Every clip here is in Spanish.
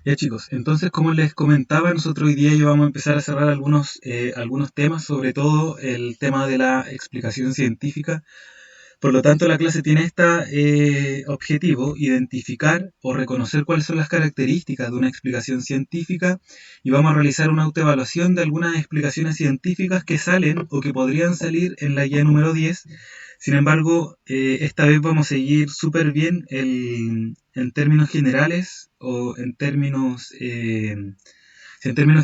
Ya chicos, entonces como les comentaba, nosotros hoy día ya vamos a empezar a cerrar algunos temas, sobre todo el tema de la explicación científica. Por lo tanto, la clase tiene este objetivo: identificar o reconocer cuáles son las características de una explicación científica, y vamos a realizar una autoevaluación de algunas explicaciones científicas que salen o que podrían salir en la guía número 10. Sin embargo, esta vez vamos a seguir súper bien en términos generales o en términos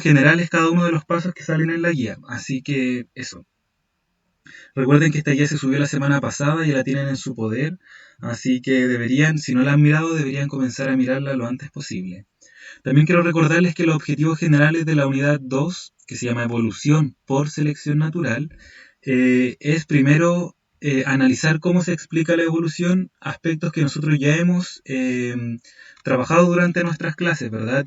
generales cada uno de los pasos que salen en la guía. Así que eso. Recuerden que esta guía se subió la semana pasada y la tienen en su poder, así que deberían, si no la han mirado, deberían comenzar a mirarla lo antes posible. También quiero recordarles que los objetivos generales de la unidad 2, que se llama Evolución por Selección Natural, es primero analizar cómo se explica la evolución, aspectos que nosotros ya hemos trabajado durante nuestras clases, ¿verdad?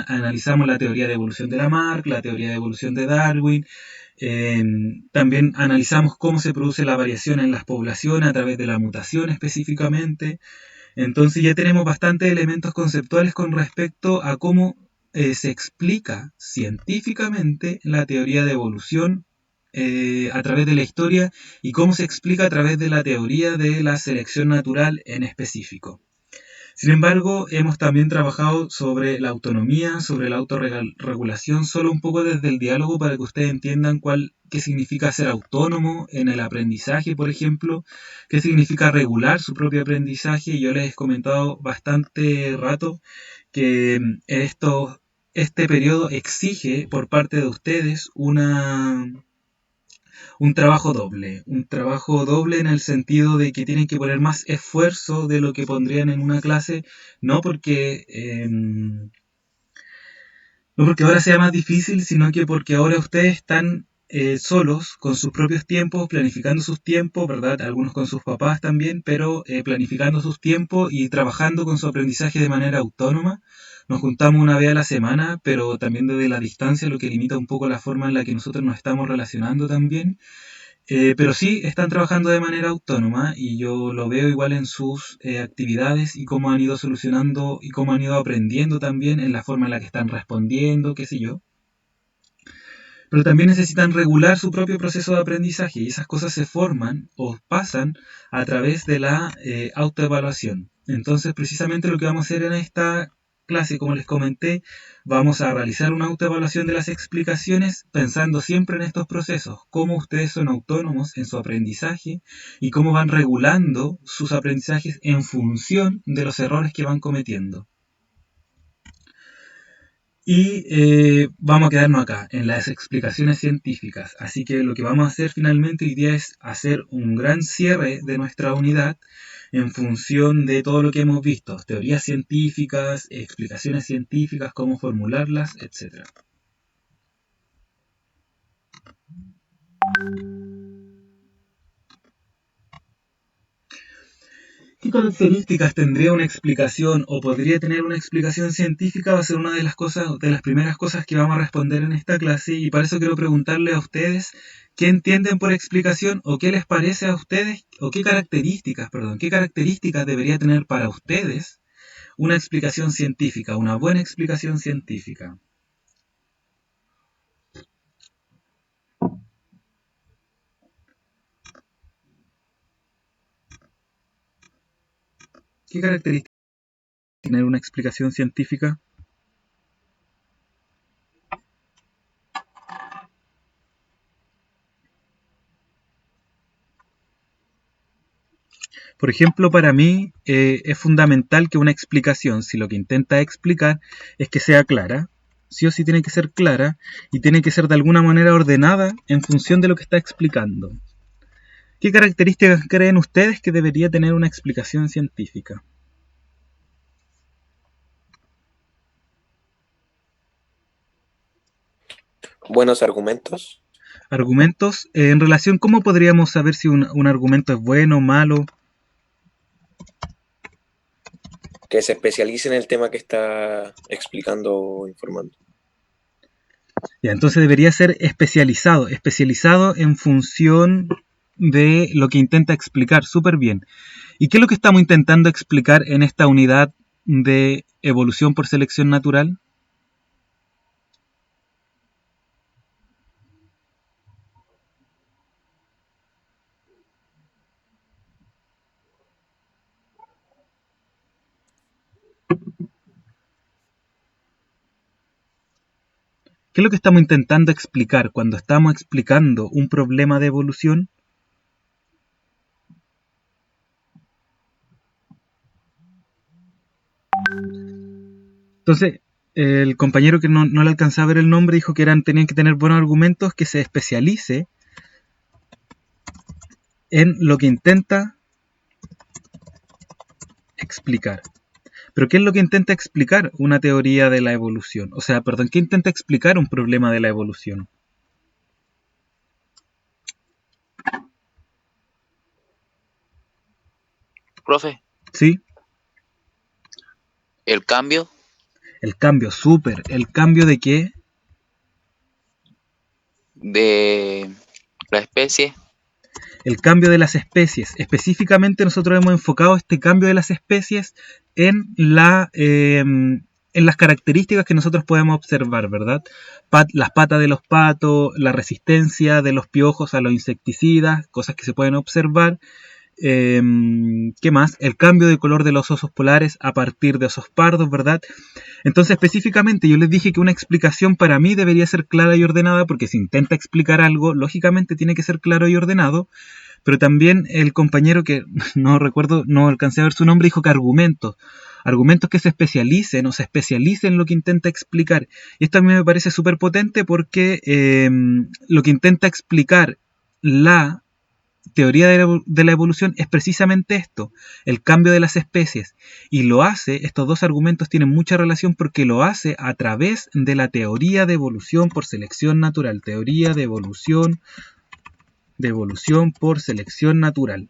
Analizamos la teoría de evolución de Lamarck, la teoría de evolución de Darwin. También analizamos cómo se produce la variación en las poblaciones a través de la mutación específicamente. Entonces ya tenemos bastantes elementos conceptuales con respecto a cómo se explica científicamente la teoría de evolución a través de la historia, y cómo se explica a través de la teoría de la selección natural en específico. Sin embargo, hemos también trabajado sobre la autonomía, sobre la autorregulación, solo un poco desde el diálogo para que ustedes entiendan qué significa ser autónomo en el aprendizaje, por ejemplo, qué significa regular su propio aprendizaje. Yo les he comentado bastante rato que este periodo exige por parte de ustedes un trabajo doble en el sentido de que tienen que poner más esfuerzo de lo que pondrían en una clase, no porque, no porque ahora sea más difícil, sino que porque ahora ustedes están solos, con sus propios tiempos, planificando sus tiempos, ¿verdad? Algunos con sus papás también, pero planificando sus tiempos y trabajando con su aprendizaje de manera autónoma. Nos juntamos una vez a la semana, pero también desde la distancia, lo que limita un poco la forma en la que nosotros nos estamos relacionando también. Pero sí están trabajando de manera autónoma, y yo lo veo igual en sus actividades y cómo han ido solucionando y cómo han ido aprendiendo también en la forma en la que están respondiendo, qué sé yo. Pero también necesitan regular su propio proceso de aprendizaje, y esas cosas se forman o pasan a través de la autoevaluación. Entonces, precisamente lo que vamos a hacer en esta clase, como les comenté, vamos a realizar una autoevaluación de las explicaciones pensando siempre en estos procesos: cómo ustedes son autónomos en su aprendizaje y cómo van regulando sus aprendizajes en función de los errores que van cometiendo. Y vamos a quedarnos acá, en las explicaciones científicas. Así que lo que vamos a hacer finalmente hoy día es hacer un gran cierre de nuestra unidad en función de todo lo que hemos visto: teorías científicas, explicaciones científicas, cómo formularlas, etc. ¿Qué características tendría una explicación o podría tener una explicación científica? Va a ser una de las primeras cosas que vamos a responder en esta clase, y para eso quiero preguntarle a ustedes qué entienden por explicación, o qué les parece a ustedes, o qué características debería tener para ustedes una explicación científica, una buena explicación científica. ¿Qué características tiene tener una explicación científica? Por ejemplo, para mí es fundamental que una explicación, si lo que intenta explicar es que sea clara, sí o sí tiene que ser clara, y tiene que ser de alguna manera ordenada en función de lo que está explicando. ¿Qué características creen ustedes que debería tener una explicación científica? Buenos argumentos. Argumentos. En relación, ¿cómo podríamos saber si un argumento es bueno o malo? Que se especialice en el tema que está explicando o informando. Ya, entonces debería ser especializado en función de lo que intenta explicar. Súper bien. ¿Y qué es lo que estamos intentando explicar en esta unidad de evolución por selección natural? ¿Qué es lo que estamos intentando explicar cuando estamos explicando un problema de evolución? Entonces, el compañero que no le alcanzaba a ver el nombre dijo que tenían que tener buenos argumentos, que se especialice en lo que intenta explicar. ¿Pero qué es lo que intenta explicar una teoría de la evolución? O sea, perdón, ¿qué intenta explicar un problema de la evolución? Profe, ¿Sí? el cambio El cambio, súper. ¿El cambio de qué? de la especie. El cambio de las especies. Específicamente nosotros hemos enfocado este cambio de las especies en las características que nosotros podemos observar, ¿verdad? Las patas de los patos, la resistencia de los piojos a los insecticidas, cosas que se pueden observar. ¿Qué más? El cambio de color de los osos polares a partir de osos pardos, ¿verdad? Entonces, específicamente, yo les dije que una explicación para mí debería ser clara y ordenada, porque si intenta explicar algo, lógicamente tiene que ser claro y ordenado, pero también el compañero que no recuerdo, no alcancé a ver su nombre, dijo que argumentos que se especialicen o se especialicen en lo que intenta explicar. Y esto a mí me parece súper potente porque lo que intenta explicar la teoría de la evolución es precisamente esto, el cambio de las especies. Y lo hace, estos dos argumentos tienen mucha relación porque lo hace a través de la teoría de evolución por selección natural. Teoría de evolución por selección natural.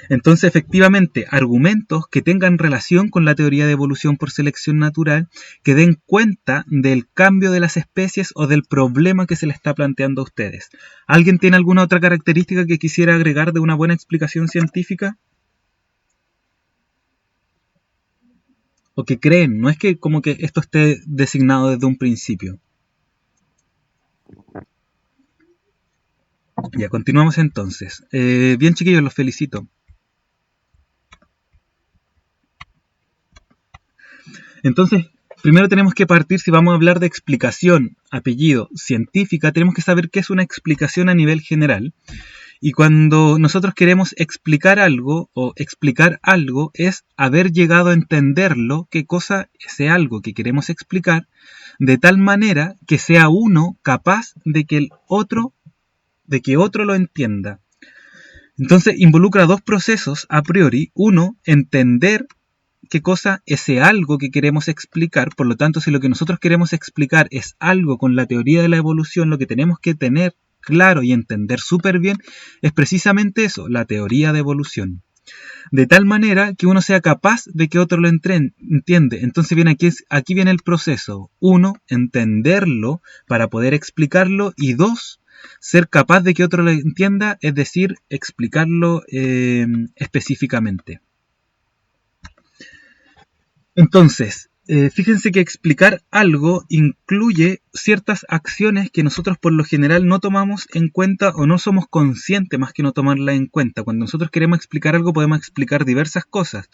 Entonces, efectivamente, argumentos que tengan relación con la teoría de evolución por selección natural, que den cuenta del cambio de las especies o del problema que se le está planteando a ustedes. ¿Alguien tiene alguna otra característica que quisiera agregar de una buena explicación científica? ¿O que creen? No es que como que esto esté designado desde un principio. Ya, continuamos entonces. Bien, chiquillos, los felicito. Entonces, primero tenemos que partir, si vamos a hablar de explicación, apellido, científica, tenemos que saber qué es una explicación a nivel general. Y cuando nosotros queremos explicar algo o explicar algo es haber llegado a entenderlo, qué cosa es algo que queremos explicar, de tal manera que sea uno capaz de que otro lo entienda. Entonces involucra dos procesos a priori. Uno, entender qué cosa es algo que queremos explicar. Por lo tanto, si lo que nosotros queremos explicar es algo con la teoría de la evolución, lo que tenemos que tener claro y entender súper bien es precisamente eso, la teoría de evolución. De tal manera que uno sea capaz de que otro lo entiende. Entonces viene aquí viene el proceso. Uno, entenderlo para poder explicarlo. Y dos, ser capaz de que otro lo entienda, es decir, explicarlo específicamente. Entonces, fíjense que explicar algo incluye ciertas acciones que nosotros por lo general no tomamos en cuenta o no somos conscientes más que no tomarla en cuenta. Cuando nosotros queremos explicar algo podemos explicar diversas cosas.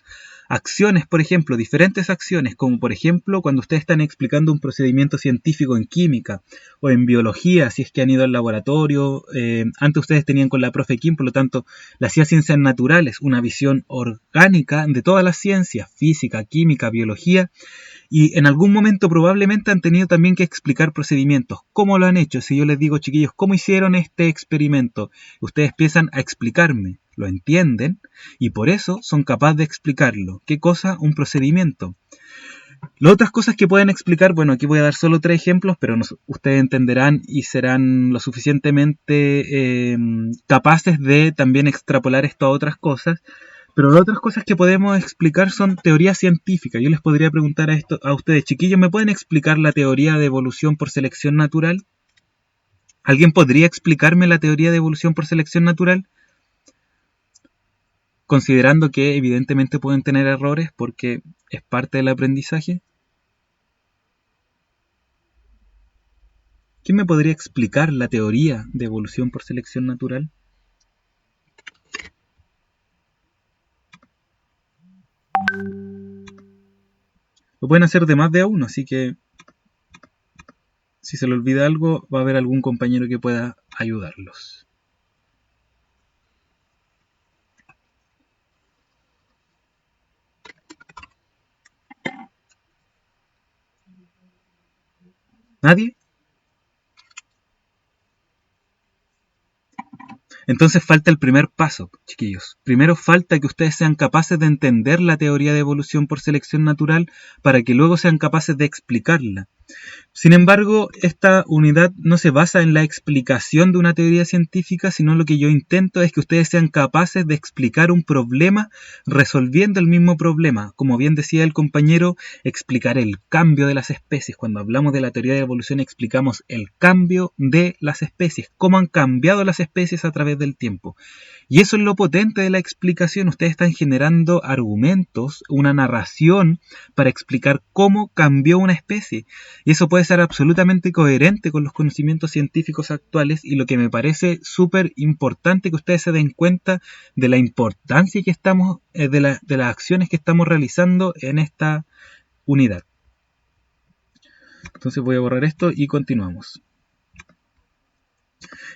Acciones, por ejemplo, diferentes acciones, como por ejemplo cuando ustedes están explicando un procedimiento científico en química o en biología, si es que han ido al laboratorio. Antes ustedes tenían con la profe Kim, por lo tanto, le hacía ciencias naturales, una visión orgánica de todas las ciencias, física, química, biología, y en algún momento probablemente han tenido también que explicar procedimientos. ¿Cómo lo han hecho? Si yo les digo, chiquillos, ¿cómo hicieron este experimento? Ustedes empiezan a explicarme, lo entienden, y por eso son capaces de explicarlo. ¿Qué cosa? Un procedimiento. Las otras cosas que pueden explicar, bueno, aquí voy a dar solo 3 ejemplos, pero ustedes entenderán y serán lo suficientemente capaces de también extrapolar esto a otras cosas. Pero las otras cosas que podemos explicar son teoría científica. Yo les podría preguntar a ustedes, chiquillos, ¿me pueden explicar la teoría de evolución por selección natural? ¿Alguien podría explicarme la teoría de evolución por selección natural? considerando que evidentemente pueden tener errores porque es parte del aprendizaje. ¿Quién me podría explicar la teoría de evolución por selección natural? Lo pueden hacer de más de a uno, así que si se le olvida algo, va a haber algún compañero que pueda ayudarlos. ¿Nadie? Entonces falta el primer paso, chiquillos. Primero falta que ustedes sean capaces de entender la teoría de evolución por selección natural para que luego sean capaces de explicarla. Sin embargo, esta unidad no se basa en la explicación de una teoría científica, sino lo que yo intento es que ustedes sean capaces de explicar un problema resolviendo el mismo problema. Como bien decía el compañero, explicar el cambio de las especies. Cuando hablamos de la teoría de evolución explicamos el cambio de las especies, cómo han cambiado las especies a través del tiempo. Y eso es lo potente de la explicación. Ustedes están generando argumentos, una narración para explicar cómo cambió una especie. Y eso puede ser absolutamente coherente con los conocimientos científicos actuales y lo que me parece súper importante que ustedes se den cuenta de la importancia que estamos, de las acciones que estamos realizando en esta unidad. Entonces voy a borrar esto y continuamos.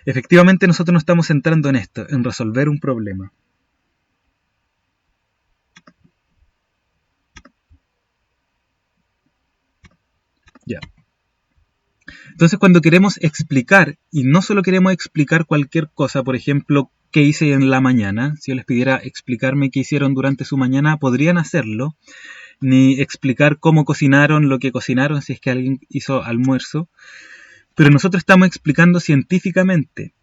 Efectivamente nosotros nos estamos centrando en esto, en resolver un problema. Ya. Entonces cuando queremos explicar, y no solo queremos explicar cualquier cosa, por ejemplo, qué hice en la mañana, si yo les pidiera explicarme qué hicieron durante su mañana, podrían hacerlo, ni explicar cómo cocinaron lo que cocinaron, si es que alguien hizo almuerzo, pero nosotros estamos explicando científicamente.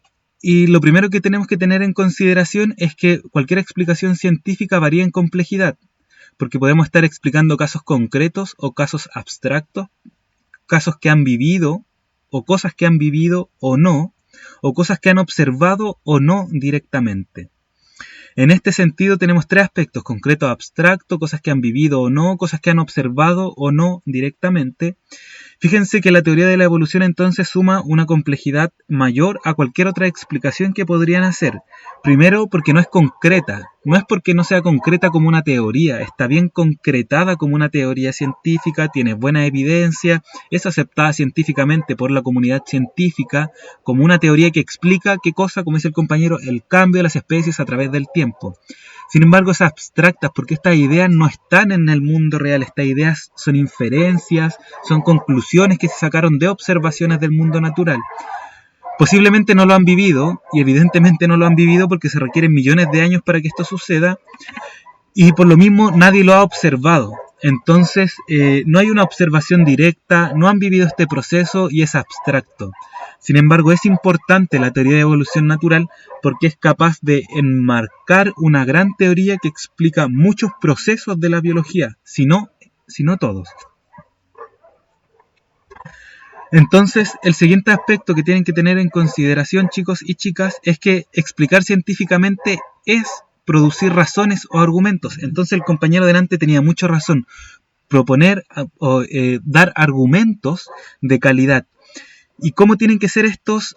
Y lo primero que tenemos que tener en consideración es que cualquier explicación científica varía en complejidad, porque podemos estar explicando casos concretos o casos abstractos, casos que han vivido, o cosas que han vivido o no, o cosas que han observado o no directamente. En este sentido tenemos tres aspectos: concreto, abstracto, cosas que han vivido o no, cosas que han observado o no directamente. Fíjense que la teoría de la evolución entonces suma una complejidad mayor a cualquier otra explicación que podrían hacer. Primero, porque no es concreta. No es porque no sea concreta como una teoría. Está bien concretada como una teoría científica, tiene buena evidencia, es aceptada científicamente por la comunidad científica como una teoría que explica qué cosa, como dice el compañero, el cambio de las especies a través del tiempo. Sin embargo, es abstracta porque estas ideas no están en el mundo real. Estas ideas son inferencias, son conclusiones que se sacaron de observaciones del mundo natural. Posiblemente no lo han vivido, y evidentemente no lo han vivido porque se requieren millones de años para que esto suceda, y por lo mismo nadie lo ha observado. Entonces no hay una observación directa, no han vivido este proceso y es abstracto. Sin embargo, es importante la teoría de evolución natural porque es capaz de enmarcar una gran teoría que explica muchos procesos de la biología, si no todos. Entonces, el siguiente aspecto que tienen que tener en consideración, chicos y chicas, es que explicar científicamente es producir razones o argumentos. Entonces el compañero delante tenía mucha razón. Proponer o dar argumentos de calidad. ¿Y cómo tienen que ser estos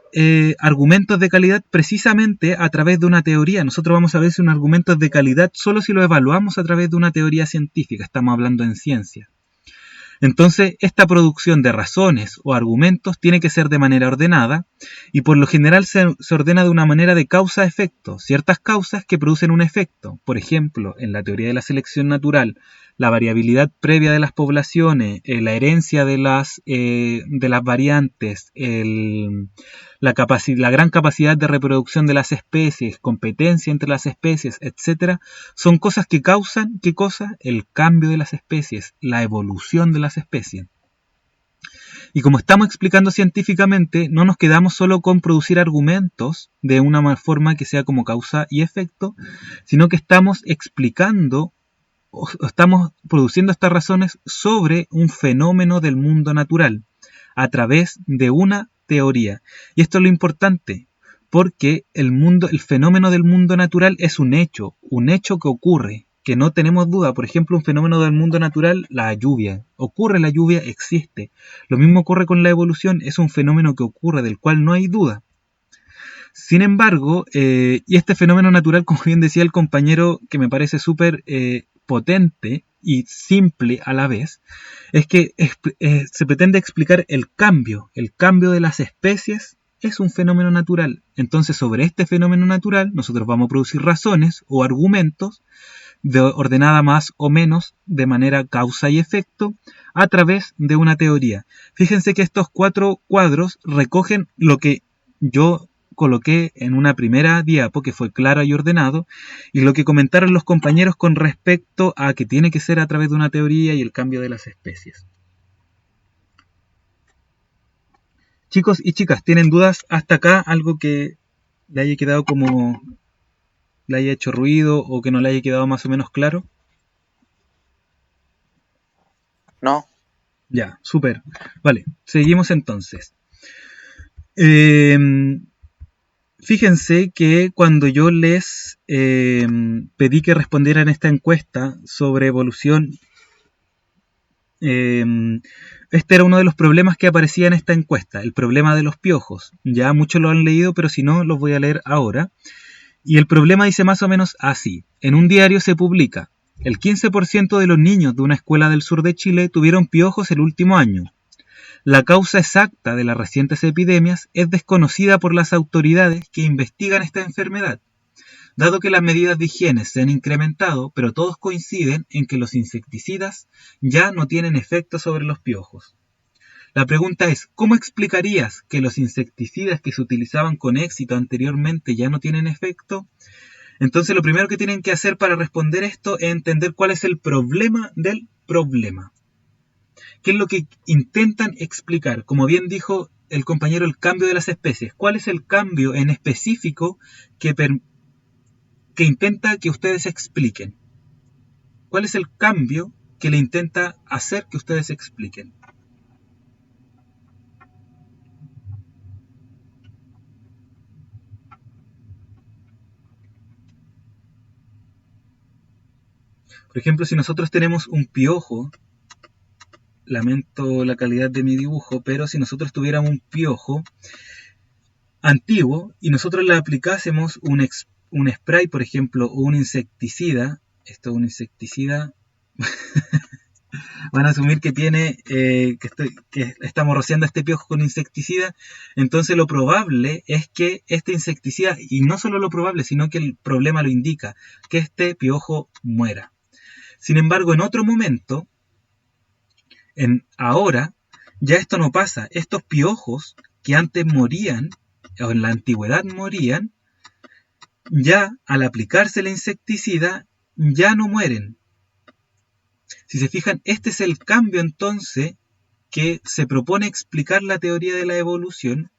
argumentos de calidad? Precisamente a través de una teoría. Nosotros vamos a ver si un argumento es de calidad solo si lo evaluamos a través de una teoría científica. Estamos hablando en ciencia. Entonces, esta producción de razones o argumentos tiene que ser de manera ordenada y por lo general se ordena de una manera de causa-efecto. Ciertas causas que producen un efecto. Por ejemplo, en la teoría de la selección natural, la variabilidad previa de las poblaciones, la herencia de las variantes, la gran capacidad de reproducción de las especies, competencia entre las especies, etc., son cosas que causan, ¿qué cosa? El cambio de las especies, la evolución de las especies. Y como estamos explicando científicamente, no nos quedamos solo con producir argumentos de una forma que sea como causa y efecto, sino que estamos explicando, estamos produciendo estas razones sobre un fenómeno del mundo natural, a través de una teoría. Y esto es lo importante. porque el fenómeno del mundo natural es un hecho que ocurre, que no tenemos duda. Por ejemplo, un fenómeno del mundo natural, la lluvia. Ocurre la lluvia, existe. Lo mismo ocurre con la evolución, es un fenómeno que ocurre, del cual no hay duda. Sin embargo, y este fenómeno natural, como bien decía el compañero, que me parece súper potente y simple a la vez, es que se pretende explicar el cambio de las especies es un fenómeno natural. Entonces, sobre este fenómeno natural, nosotros vamos a producir razones o argumentos de ordenada más o menos de manera causa y efecto a través de una teoría. Fíjense que estos 4 cuadros recogen lo que yo coloqué en una primera diapo, que fue claro y ordenado, y lo que comentaron los compañeros con respecto a que tiene que ser a través de una teoría y el cambio de las especies. Chicos y chicas, ¿tienen dudas hasta acá? ¿Algo que le haya quedado como le haya hecho ruido o que no le haya quedado más o menos claro? No. Ya, súper. Vale, seguimos entonces. Fíjense que cuando yo les pedí que respondieran esta encuesta sobre evolución, este era uno de los problemas que aparecía en esta encuesta, el problema de los piojos. Ya muchos lo han leído, pero si no, los voy a leer ahora. Y el problema dice más o menos así. En un diario se publica: el 15% de los niños de una escuela del sur de Chile tuvieron piojos el último año. La causa exacta de las recientes epidemias es desconocida por las autoridades que investigan esta enfermedad, dado que las medidas de higiene se han incrementado, pero todos coinciden en que los insecticidas ya no tienen efecto sobre los piojos. La pregunta es, ¿cómo explicarías que los insecticidas que se utilizaban con éxito anteriormente ya no tienen efecto? Entonces lo primero que tienen que hacer para responder esto es entender cuál es el problema del problema. ¿Qué es lo que intentan explicar? Como bien dijo el compañero, el cambio de las especies. ¿Cuál es el cambio en específico que intenta que ustedes expliquen? ¿Cuál es el cambio que le intenta hacer que ustedes expliquen? Por ejemplo, si nosotros tenemos un piojo, lamento la calidad de mi dibujo, pero si nosotros tuviéramos un piojo antiguo y nosotros le aplicásemos un spray, por ejemplo, o un insecticida, esto es un insecticida, van a asumir que tiene que estamos rociando este piojo con insecticida, entonces lo probable es que este insecticida, y no solo lo probable, sino que el problema lo indica, que este piojo muera. Sin embargo, en otro momento, ahora, ya esto no pasa. Estos piojos que antes morían, o en la antigüedad morían, ya al aplicarse el insecticida, ya no mueren. Si se fijan, este es el cambio entonces que se propone explicar la teoría de la evolución,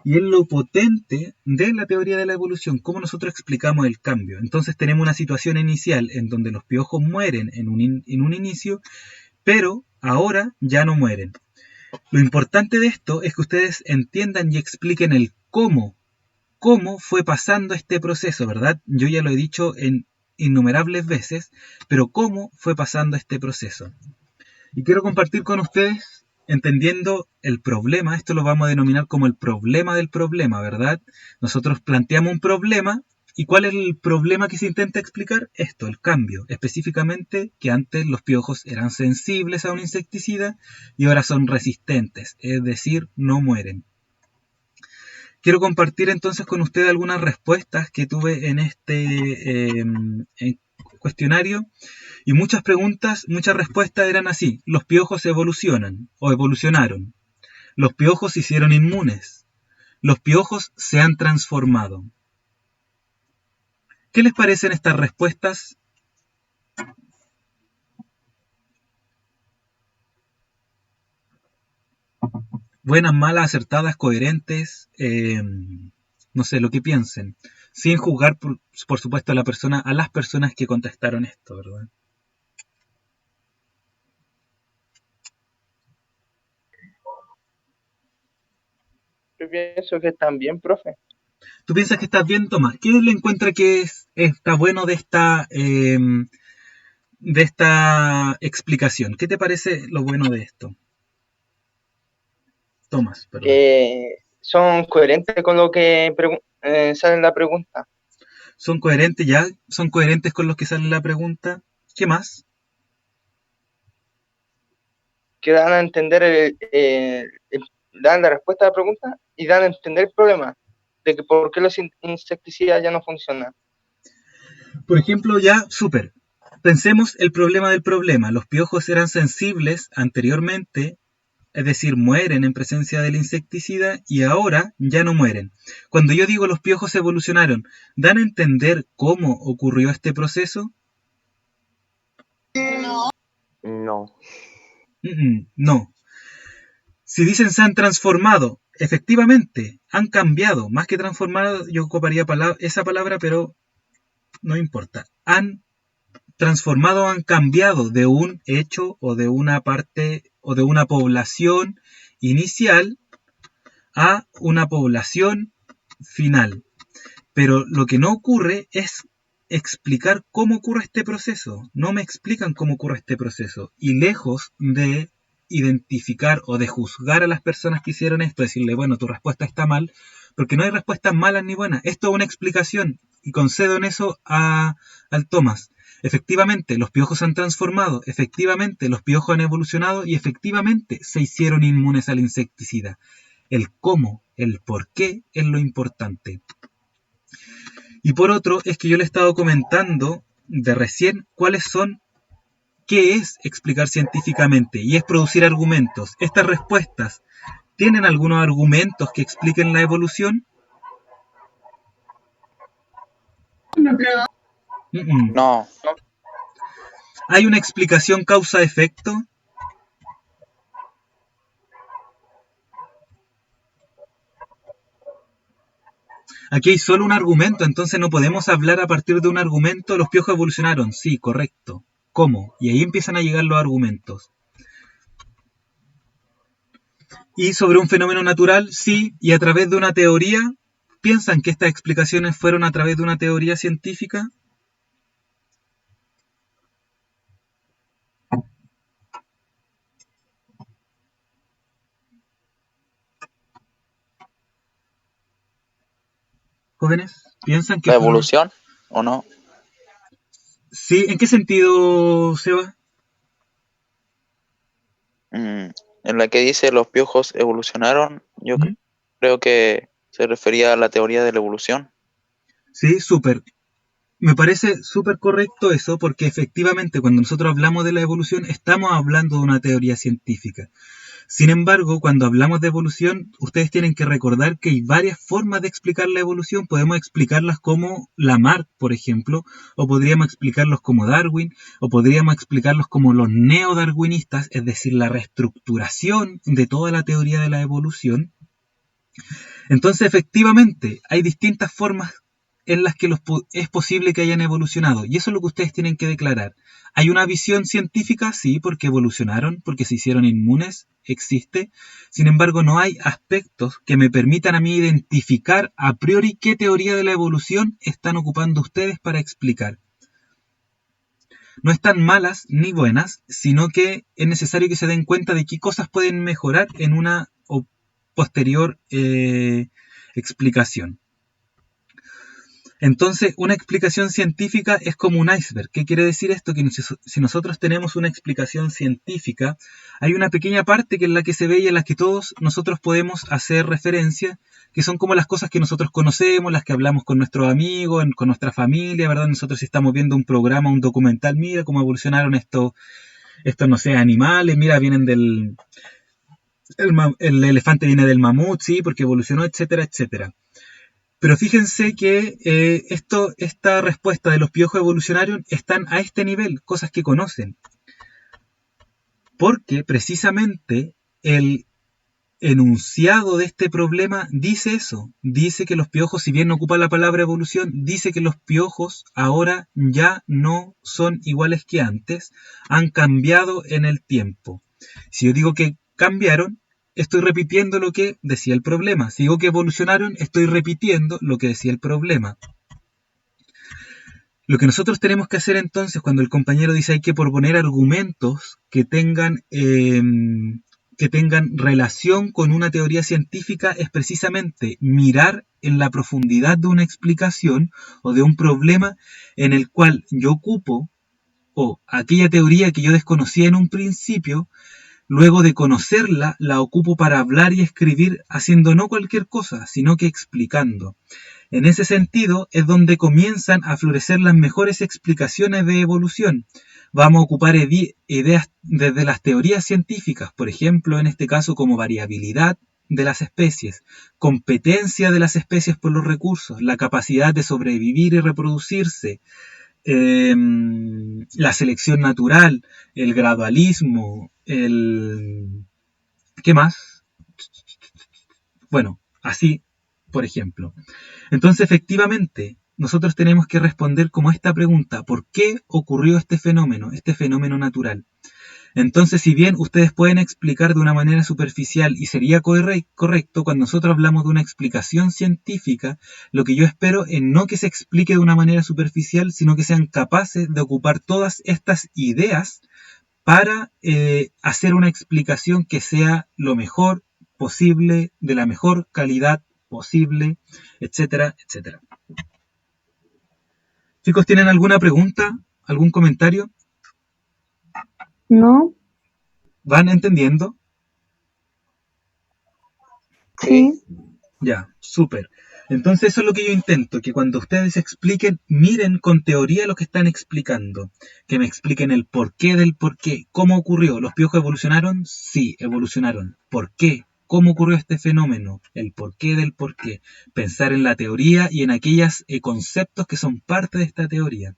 y es lo potente de la teoría de la evolución, cómo nosotros explicamos el cambio. Entonces tenemos una situación inicial en donde los piojos mueren en un inicio, pero ahora ya no mueren. Lo importante de esto es que ustedes entiendan y expliquen el cómo fue pasando este proceso, ¿verdad? Yo ya lo he dicho en innumerables veces, pero cómo fue pasando este proceso. Y quiero compartir con ustedes, entendiendo el problema, esto lo vamos a denominar como el problema del problema, ¿verdad? Nosotros planteamos un problema, ¿y cuál es el problema que se intenta explicar? Esto, el cambio. Específicamente que antes los piojos eran sensibles a un insecticida y ahora son resistentes, es decir, no mueren. Quiero compartir entonces con ustedes algunas respuestas que tuve en este cuestionario. Y muchas respuestas eran así: los piojos evolucionan o evolucionaron, los piojos se hicieron inmunes, los piojos se han transformado. ¿Qué les parecen estas respuestas? Buenas, malas, acertadas, coherentes, no sé, lo que piensen, sin juzgar por supuesto a las personas que contestaron esto, ¿verdad? Yo pienso que están bien, profe. ¿Tú piensas que estás bien, Tomás? ¿Qué le encuentra que está bueno de esta explicación? ¿Qué te parece lo bueno de esto? Tomás, perdón. Son coherentes con lo que sale en la pregunta. ¿Son coherentes ya? ¿Son coherentes con los que sale en la pregunta? ¿Qué más? Que dan a entender, dan la respuesta a la pregunta y dan a entender el problema de que por qué los insecticidas ya no funcionan. Por ejemplo, ya, súper. Pensemos el problema del problema. Los piojos eran sensibles anteriormente, es decir, mueren en presencia del insecticida y ahora ya no mueren. Cuando yo digo los piojos evolucionaron, ¿dan a entender cómo ocurrió este proceso? No. No. Si dicen se han transformado, efectivamente, han cambiado. Más que transformado, yo ocuparía esa palabra, pero no importa. Han transformado, han cambiado de un hecho o de una parte o de una población inicial a una población final. Pero lo que no ocurre es explicar cómo ocurre este proceso. No me explican cómo ocurre este proceso. Y lejos de identificar o de juzgar a las personas que hicieron esto, decirle, bueno, tu respuesta está mal, porque no hay respuestas malas ni buenas. Esto es una explicación y concedo en eso al Tomás. Efectivamente, los piojos se han transformado, efectivamente, los piojos han evolucionado y efectivamente se hicieron inmunes al insecticida. El cómo, el por qué es lo importante. Y por otro, es que yo le he estado comentando de recién qué es explicar científicamente, y es producir argumentos. Estas respuestas, ¿tienen algunos argumentos que expliquen la evolución? No. ¿Hay una explicación causa-efecto? Aquí hay solo un argumento, entonces no podemos hablar a partir de un argumento. Los piojos evolucionaron, sí, correcto. ¿Cómo? Y ahí empiezan a llegar los argumentos. Y sobre un fenómeno natural, sí, y a través de una teoría. ¿Piensan que estas explicaciones fueron a través de una teoría científica? Jóvenes, ¿piensan que ¿La fueron? evolución o no? Sí, ¿en qué sentido, Seba? En la que dice los piojos evolucionaron, yo ¿Mm? creo que se refería a la teoría de la evolución. Sí, súper. Me parece súper correcto eso, porque efectivamente cuando nosotros hablamos de la evolución estamos hablando de una teoría científica. Sin embargo, cuando hablamos de evolución, ustedes tienen que recordar que hay varias formas de explicar la evolución. Podemos explicarlas como Lamarck, por ejemplo, o podríamos explicarlos como Darwin, o podríamos explicarlos como los neodarwinistas, es decir, la reestructuración de toda la teoría de la evolución. Entonces, efectivamente, hay distintas formas en las que es posible que hayan evolucionado. Y eso es lo que ustedes tienen que declarar. ¿Hay una visión científica? Sí, porque evolucionaron, porque se hicieron inmunes, existe. Sin embargo, no hay aspectos que me permitan a mí identificar a priori qué teoría de la evolución están ocupando ustedes para explicar. No están malas ni buenas, sino que es necesario que se den cuenta de qué cosas pueden mejorar en una posterior explicación. Entonces, una explicación científica es como un iceberg. ¿Qué quiere decir esto? Que si nosotros tenemos una explicación científica, hay una pequeña parte que es la que se ve y en la que todos nosotros podemos hacer referencia, que son como las cosas que nosotros conocemos, las que hablamos con nuestros amigos, con nuestra familia, ¿verdad? Nosotros si estamos viendo un programa, un documental, mira cómo evolucionaron estos no sé, animales, mira, vienen del... El elefante viene del mamut, sí, porque evolucionó, etcétera, etcétera. Pero fíjense que esta respuesta de los piojos evolucionarios están a este nivel, cosas que conocen. Porque precisamente el enunciado de este problema dice eso. Dice que los piojos, si bien no ocupa la palabra evolución, dice que los piojos ahora ya no son iguales que antes, han cambiado en el tiempo. Si yo digo que cambiaron, estoy repitiendo lo que decía el problema. Si digo que evolucionaron, estoy repitiendo lo que decía el problema. Lo que nosotros tenemos que hacer entonces, cuando el compañero dice hay que proponer argumentos que tengan relación con una teoría científica, es precisamente mirar en la profundidad de una explicación o de un problema en el cual yo ocupo, o aquella teoría que yo desconocía en un principio, luego de conocerla, la ocupo para hablar y escribir haciendo no cualquier cosa, sino que explicando. En ese sentido es donde comienzan a florecer las mejores explicaciones de evolución. Vamos a ocupar ideas desde las teorías científicas, por ejemplo, en este caso como variabilidad de las especies, competencia de las especies por los recursos, la capacidad de sobrevivir y reproducirse, la selección natural, el gradualismo, ¿qué más? Bueno, así, por ejemplo. Entonces, efectivamente, nosotros tenemos que responder como esta pregunta: ¿por qué ocurrió este fenómeno natural? Entonces, si bien ustedes pueden explicar de una manera superficial y sería correcto, cuando nosotros hablamos de una explicación científica, lo que yo espero es no que se explique de una manera superficial, sino que sean capaces de ocupar todas estas ideas para hacer una explicación que sea lo mejor posible, de la mejor calidad posible, etcétera, etcétera. Chicos, ¿tienen alguna pregunta? ¿Algún comentario? No, ¿Van entendiendo? sí, Ya, súper. Entonces eso es lo que yo intento, que cuando ustedes expliquen, miren con teoría lo que están explicando, que me expliquen el porqué del porqué, cómo ocurrió. ¿Los piojos evolucionaron? Sí, evolucionaron. ¿Por qué? ¿Cómo ocurrió este fenómeno? El porqué del porqué. Pensar en la teoría y en aquellos conceptos que son parte de esta teoría.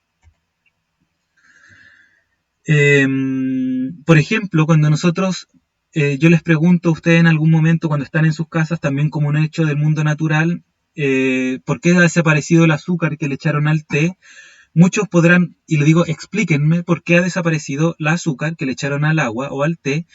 Por ejemplo, cuando nosotros, yo les pregunto a ustedes en algún momento cuando están en sus casas, también como un hecho del mundo natural, ¿por qué ha desaparecido el azúcar que le echaron al té? Muchos podrán, y le digo, explíquenme por qué ha desaparecido el azúcar que le echaron al agua o al té,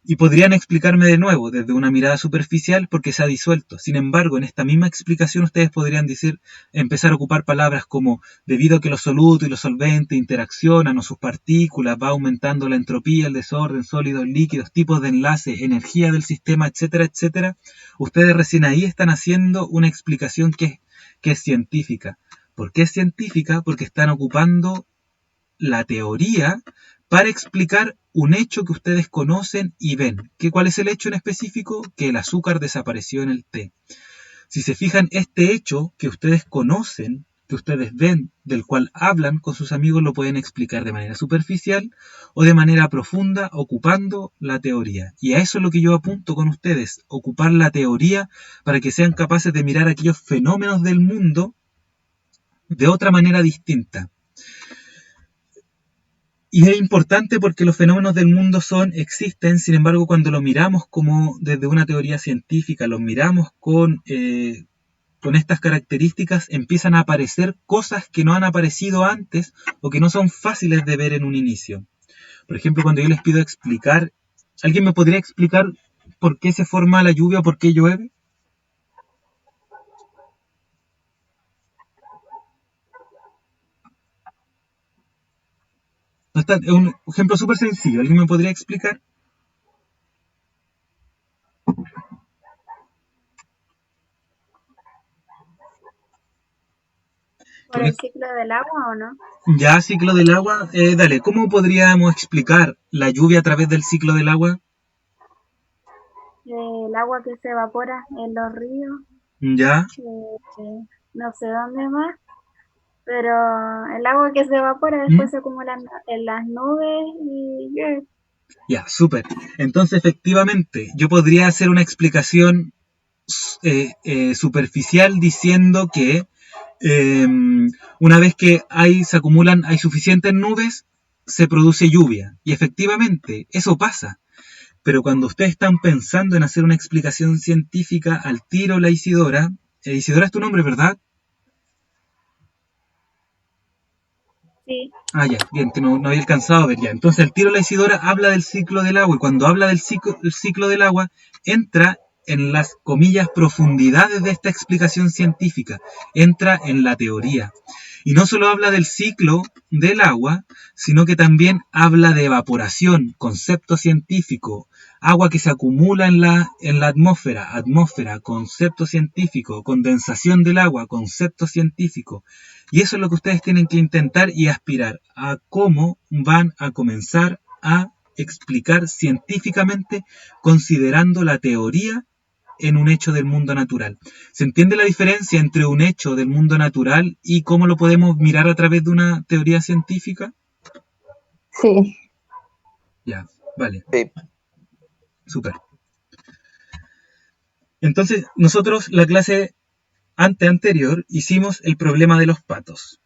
y podrían explicarme de nuevo, desde una mirada superficial, por qué se ha disuelto. Sin embargo, en esta misma explicación ustedes podrían decir, empezar a ocupar palabras como debido a que los solutos y los solventes interaccionan o sus partículas, va aumentando la entropía, el desorden, sólidos, líquidos, tipos de enlace, energía del sistema, etcétera, etcétera. Ustedes recién ahí están haciendo una explicación que es científica. ¿Por qué es científica? Porque están ocupando la teoría para explicar un hecho que ustedes conocen y ven. ¿Cuál es el hecho en específico? Que el azúcar desapareció en el té. Si se fijan, este hecho que ustedes conocen, que ustedes ven, del cual hablan con sus amigos, lo pueden explicar de manera superficial o de manera profunda, ocupando la teoría. Y a eso es lo que yo apunto con ustedes, ocupar la teoría para que sean capaces de mirar aquellos fenómenos del mundo de otra manera distinta. Y es importante porque los fenómenos del mundo existen, sin embargo, cuando lo miramos como desde una teoría científica, los miramos con estas características, empiezan a aparecer cosas que no han aparecido antes o que no son fáciles de ver en un inicio. Por ejemplo, cuando yo les pido explicar, ¿alguien me podría explicar por qué se forma la lluvia o por qué llueve? Es un ejemplo súper sencillo. ¿Alguien me podría explicar? ¿por el ciclo del agua o no? Ya, ciclo del agua. Dale, ¿cómo podríamos explicar la lluvia a través del ciclo del agua? El agua que se evapora en los ríos, Ya, no sé dónde más, pero el agua que se evapora después se acumula en las nubes y llueve. ya, súper. Entonces, efectivamente, yo podría hacer una explicación superficial diciendo que una vez que hay suficientes nubes, se produce lluvia. Y efectivamente, eso pasa. Pero cuando ustedes están pensando en hacer una explicación científica, al tiro la Isidora, Isidora es tu nombre, ¿verdad? Sí. Ah, ya, bien, que no había alcanzado a ver ya. Entonces, el tiro la Isidora habla del ciclo del agua, y cuando habla del ciclo del agua, entra en las comillas profundidades de esta explicación científica, entra en la teoría. Y no solo habla del ciclo del agua, sino que también habla de evaporación, concepto científico, agua que se acumula en la atmósfera, concepto científico, condensación del agua, concepto científico. Y eso es lo que ustedes tienen que intentar y aspirar a cómo van a comenzar a explicar científicamente considerando la teoría en un hecho del mundo natural. ¿Se entiende la diferencia entre un hecho del mundo natural y cómo lo podemos mirar a través de una teoría científica? Sí. Ya, vale, Sí. súper. Entonces, nosotros la clase anterior hicimos el problema de los patos.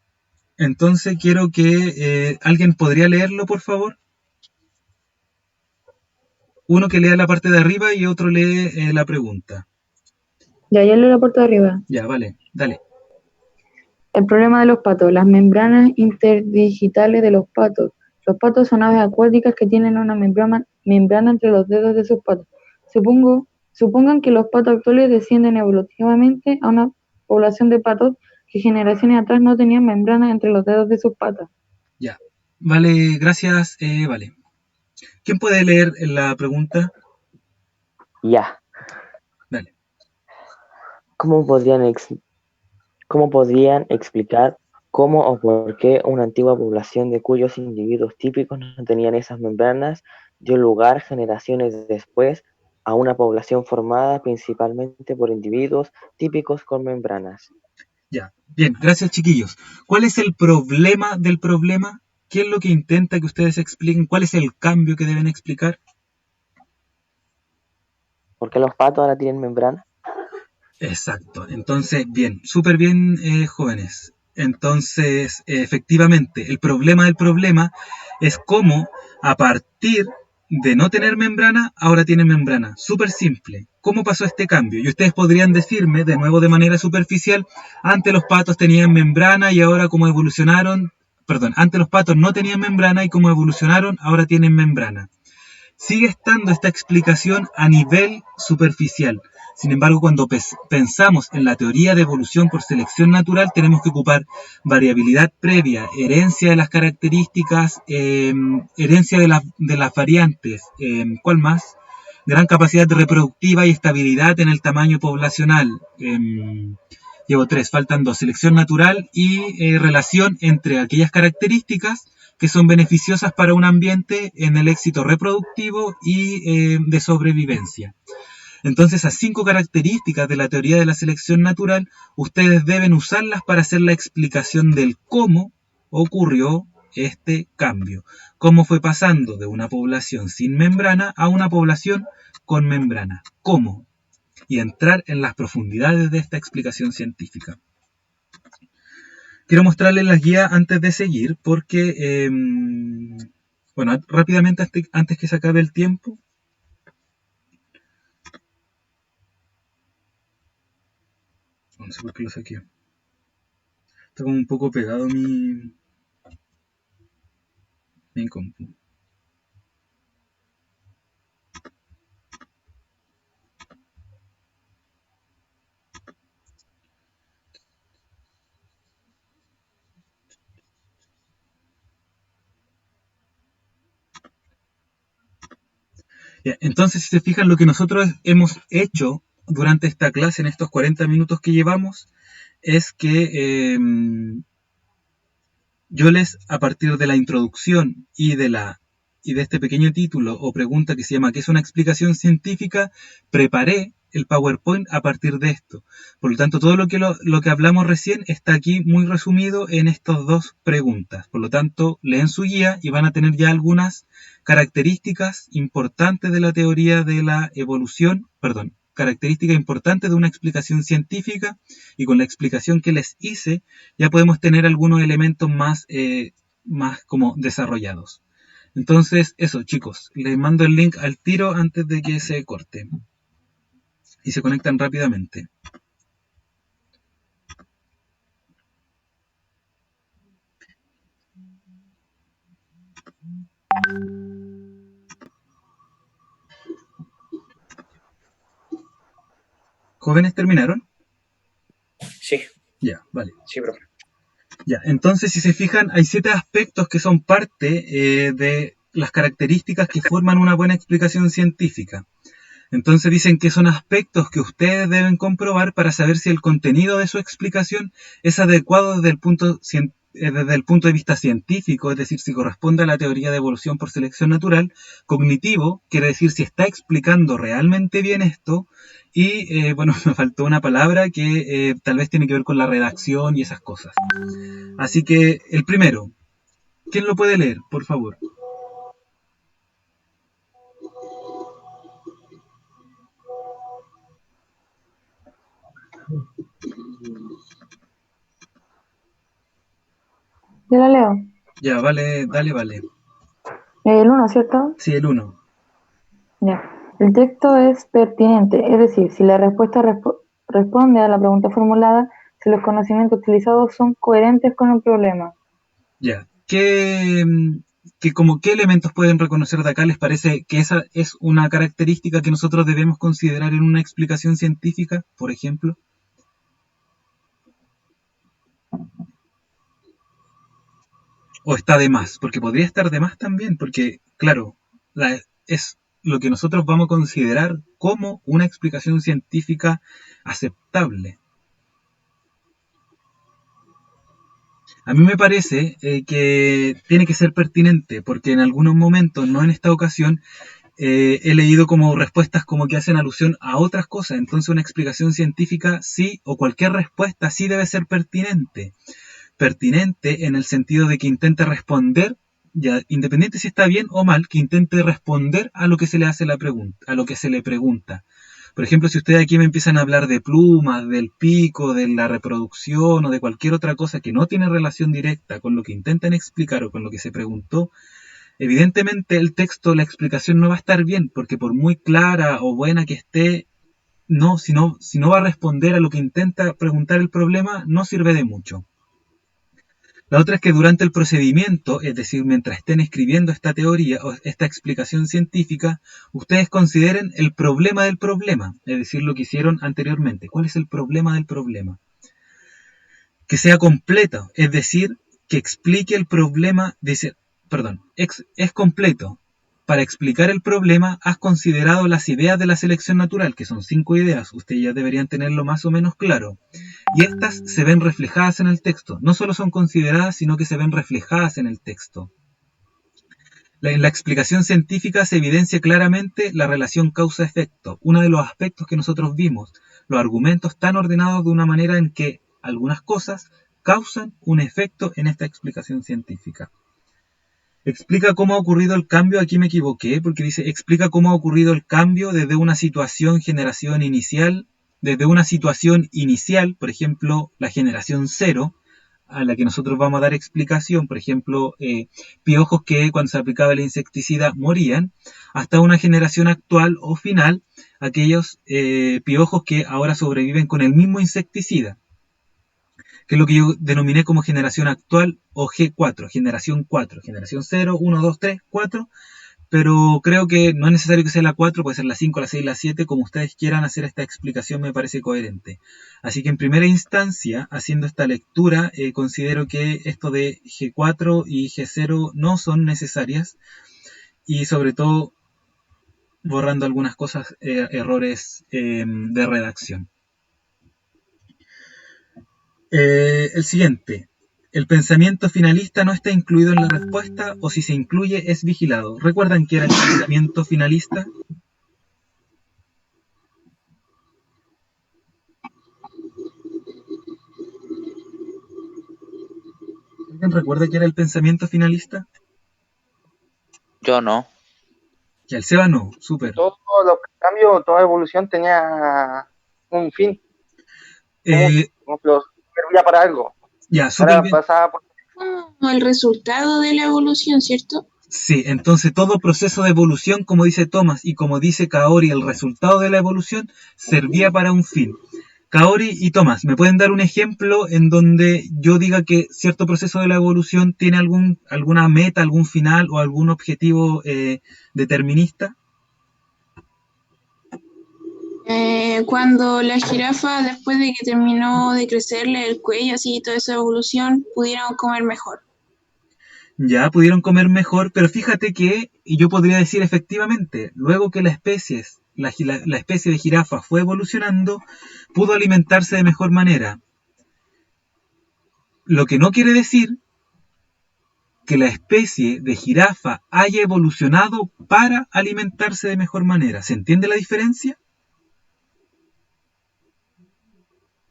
Entonces quiero que alguien podría leerlo, por favor. Uno que lea la parte de arriba y otro lee la pregunta. Ya leo la parte de arriba. Ya, vale, dale. El problema de los patos, las membranas interdigitales de los patos. Los patos son aves acuáticas que tienen una membrana entre los dedos de sus patas. Supongan que los patos actuales descienden evolutivamente a una población de patos que generaciones atrás no tenían membranas entre los dedos de sus patas. Ya. Vale, gracias, vale. ¿Quién puede leer la pregunta? Ya. Dale. ¿Cómo podrían explicar cómo o por qué una antigua población de cuyos individuos típicos no tenían esas membranas dio lugar generaciones después a una población formada principalmente por individuos típicos con membranas? Ya. Bien, gracias, chiquillos. ¿Cuál es el problema del problema? ¿Qué es lo que intenta que ustedes expliquen? ¿Cuál es el cambio que deben explicar? ¿Por qué los patos ahora tienen membranas? Exacto. Entonces, bien, súper bien, jóvenes. Entonces, efectivamente, el problema del problema es cómo a partir de no tener membrana, ahora tienen membrana. Súper simple. ¿Cómo pasó este cambio? Y ustedes podrían decirme, de nuevo de manera superficial, antes los patos tenían membrana y ahora como evolucionaron, perdón, antes los patos no tenían membrana y como evolucionaron, ahora tienen membrana. Sigue estando esta explicación a nivel superficial. Sin embargo, cuando pensamos en la teoría de evolución por selección natural, tenemos que ocupar variabilidad previa, herencia de las características, herencia de las variantes, ¿cuál más? Gran capacidad reproductiva y estabilidad en el tamaño poblacional. Llevo 3, faltan 2, selección natural y relación entre aquellas características que son beneficiosas para un ambiente en el éxito reproductivo y de sobrevivencia. Entonces, esas 5 características de la teoría de la selección natural, ustedes deben usarlas para hacer la explicación del cómo ocurrió este cambio. Cómo fue pasando de una población sin membrana a una población con membrana. ¿Cómo? Y entrar en las profundidades de esta explicación científica. Quiero mostrarles las guías antes de seguir porque, bueno, rápidamente antes que se acabe el tiempo. No sé por qué lo saqué. Está como un poco pegado mi compu. Ya, entonces, si se fijan, lo que nosotros hemos hecho durante esta clase, en estos 40 minutos que llevamos, es que yo les, a partir de la introducción y de este pequeño título o pregunta que se llama ¿qué es una explicación científica?, preparé el PowerPoint a partir de esto. Por lo tanto, todo lo que hablamos recién está aquí muy resumido en estas 2 preguntas. Por lo tanto, leen su guía y van a tener ya algunas características importantes de la teoría de la evolución, características importantes de una explicación científica, y con la explicación que les hice ya podemos tener algunos elementos más como desarrollados. Entonces, eso, chicos, les mando el link al tiro antes de que se corte y se conectan rápidamente. ¿Jóvenes terminaron? Sí, Ya, vale. sí, profe. Ya, entonces si se fijan, hay 7 aspectos que son parte de las características que forman una buena explicación científica. Entonces dicen que son aspectos que ustedes deben comprobar para saber si el contenido de su explicación es adecuado desde el punto de vista científico, es decir, si corresponde a la teoría de evolución por selección natural. Cognitivo, quiere decir si está explicando realmente bien esto. Y bueno, me faltó una palabra que tal vez tiene que ver con la redacción y esas cosas. Así que el primero, ¿quién lo puede leer, por favor? Yo la leo. Ya, vale, dale, vale. El 1, ¿cierto? Sí, el 1. Ya. El texto es pertinente, es decir, si la respuesta responde a la pregunta formulada, si los conocimientos utilizados son coherentes con el problema. Ya. ¿Qué elementos pueden reconocer de acá? ¿Les parece que esa es una característica que nosotros debemos considerar en una explicación científica, por ejemplo? ¿O está de más? Porque podría estar de más también, porque, claro, es lo que nosotros vamos a considerar como una explicación científica aceptable. A mí me parece que tiene que ser pertinente, porque en algunos momentos, no en esta ocasión, he leído como respuestas como que hacen alusión a otras cosas. Entonces una explicación científica sí, o cualquier respuesta sí debe ser pertinente. Pertinente en el sentido de que intente responder, ya, independiente si está bien o mal, que intente responder a lo que se le hace la pregunta, a lo que se le pregunta. Por ejemplo, si ustedes aquí me empiezan a hablar de plumas, del pico, de la reproducción o de cualquier otra cosa que no tiene relación directa con lo que intentan explicar o con lo que se preguntó, evidentemente el texto, la explicación no va a estar bien, porque por muy clara o buena que esté, si no va a responder a lo que intenta preguntar el problema, no sirve de mucho. La otra es que durante el procedimiento, es decir, mientras estén escribiendo esta teoría o esta explicación científica, ustedes consideren el problema del problema, es decir, lo que hicieron anteriormente. ¿Cuál es el problema del problema? Que sea completo, es decir, que explique el problema, es completo. Para explicar el problema, has considerado las ideas de la selección natural, que son 5 ideas, ustedes ya deberían tenerlo más o menos claro. Y estas se ven reflejadas en el texto. No solo son consideradas, sino que se ven reflejadas en el texto. En la explicación científica se evidencia claramente la relación causa-efecto, uno de los aspectos que nosotros vimos. Los argumentos están ordenados de una manera en que algunas cosas causan un efecto en esta explicación científica. Explica cómo ha ocurrido el cambio, aquí me equivoqué, porque dice, explica cómo ha ocurrido el cambio desde una situación inicial, por ejemplo, la generación 0, a la que nosotros vamos a dar explicación, por ejemplo, piojos que cuando se aplicaba el insecticida morían, hasta una generación actual o final, aquellos piojos que ahora sobreviven con el mismo insecticida, que es lo que yo denominé como generación actual o G4, generación 4, generación 0, 1, 2, 3, 4, pero creo que no es necesario que sea la 4, puede ser la 5, la 6, la 7, como ustedes quieran hacer esta explicación me parece coherente. Así que en primera instancia, haciendo esta lectura, considero que esto de G4 y G0 no son necesarias y sobre todo borrando algunas cosas, errores de redacción. El siguiente. El pensamiento finalista no está incluido en la respuesta o si se incluye es vigilado. ¿Recuerdan qué era el pensamiento finalista? ¿Alguien recuerda qué era el pensamiento finalista? Yo no. Y el Seba no, súper. Todos los cambios, toda evolución tenía un fin. Como que servía para algo. Ya, súper Ahora bien. pasaba por... Como el resultado de la evolución, ¿cierto? Sí, entonces todo proceso de evolución, como dice Thomas y como dice Kaori, el resultado de la evolución servía para un fin. Kaori y Tomás, ¿me pueden dar un ejemplo en donde yo diga que cierto proceso de la evolución tiene alguna meta, algún final o algún objetivo determinista? Cuando la jirafa, después de que terminó de crecerle el cuello, así, toda esa evolución, pudieron comer mejor. Ya pudieron comer mejor, pero fíjate que, y yo podría decir efectivamente, luego que la especie de jirafa fue evolucionando, pudo alimentarse de mejor manera. Lo que no quiere decir que la especie de jirafa haya evolucionado para alimentarse de mejor manera. ¿Se entiende la diferencia?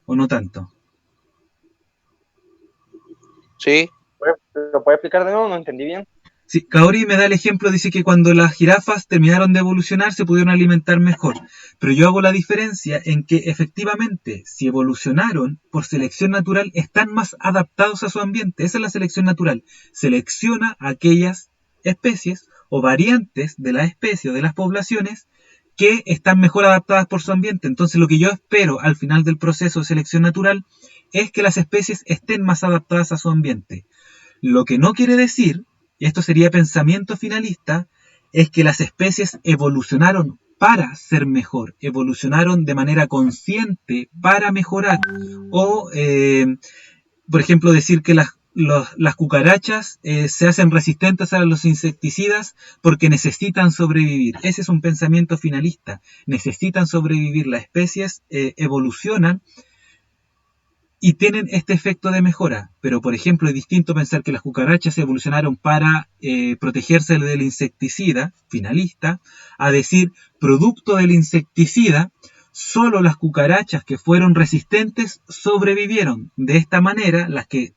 ¿O no tanto? Sí, ¿Lo puedes explicar de nuevo? No entendí bien. Sí, Kaori me da el ejemplo, dice que cuando las jirafas terminaron de evolucionar se pudieron alimentar mejor, pero yo hago la diferencia en que efectivamente si evolucionaron por selección natural están más adaptados a su ambiente. Esa es la selección natural, selecciona aquellas especies o variantes de la especie o de las poblaciones que están mejor adaptadas por su ambiente. Entonces lo que yo espero al final del proceso de selección natural es que las especies estén más adaptadas a su ambiente. Lo que no quiere decir, y esto sería pensamiento finalista, es que las especies evolucionaron para ser mejor, evolucionaron de manera consciente para mejorar. O, por ejemplo, decir que las cucarachas se hacen resistentes a los insecticidas porque necesitan sobrevivir. Ese es un pensamiento finalista. Necesitan sobrevivir. Las especies evolucionan y tienen este efecto de mejora. Pero, por ejemplo, es distinto pensar que las cucarachas evolucionaron para protegerse del insecticida finalista, a decir, producto del insecticida, solo las cucarachas que fueron resistentes sobrevivieron. De esta manera, las que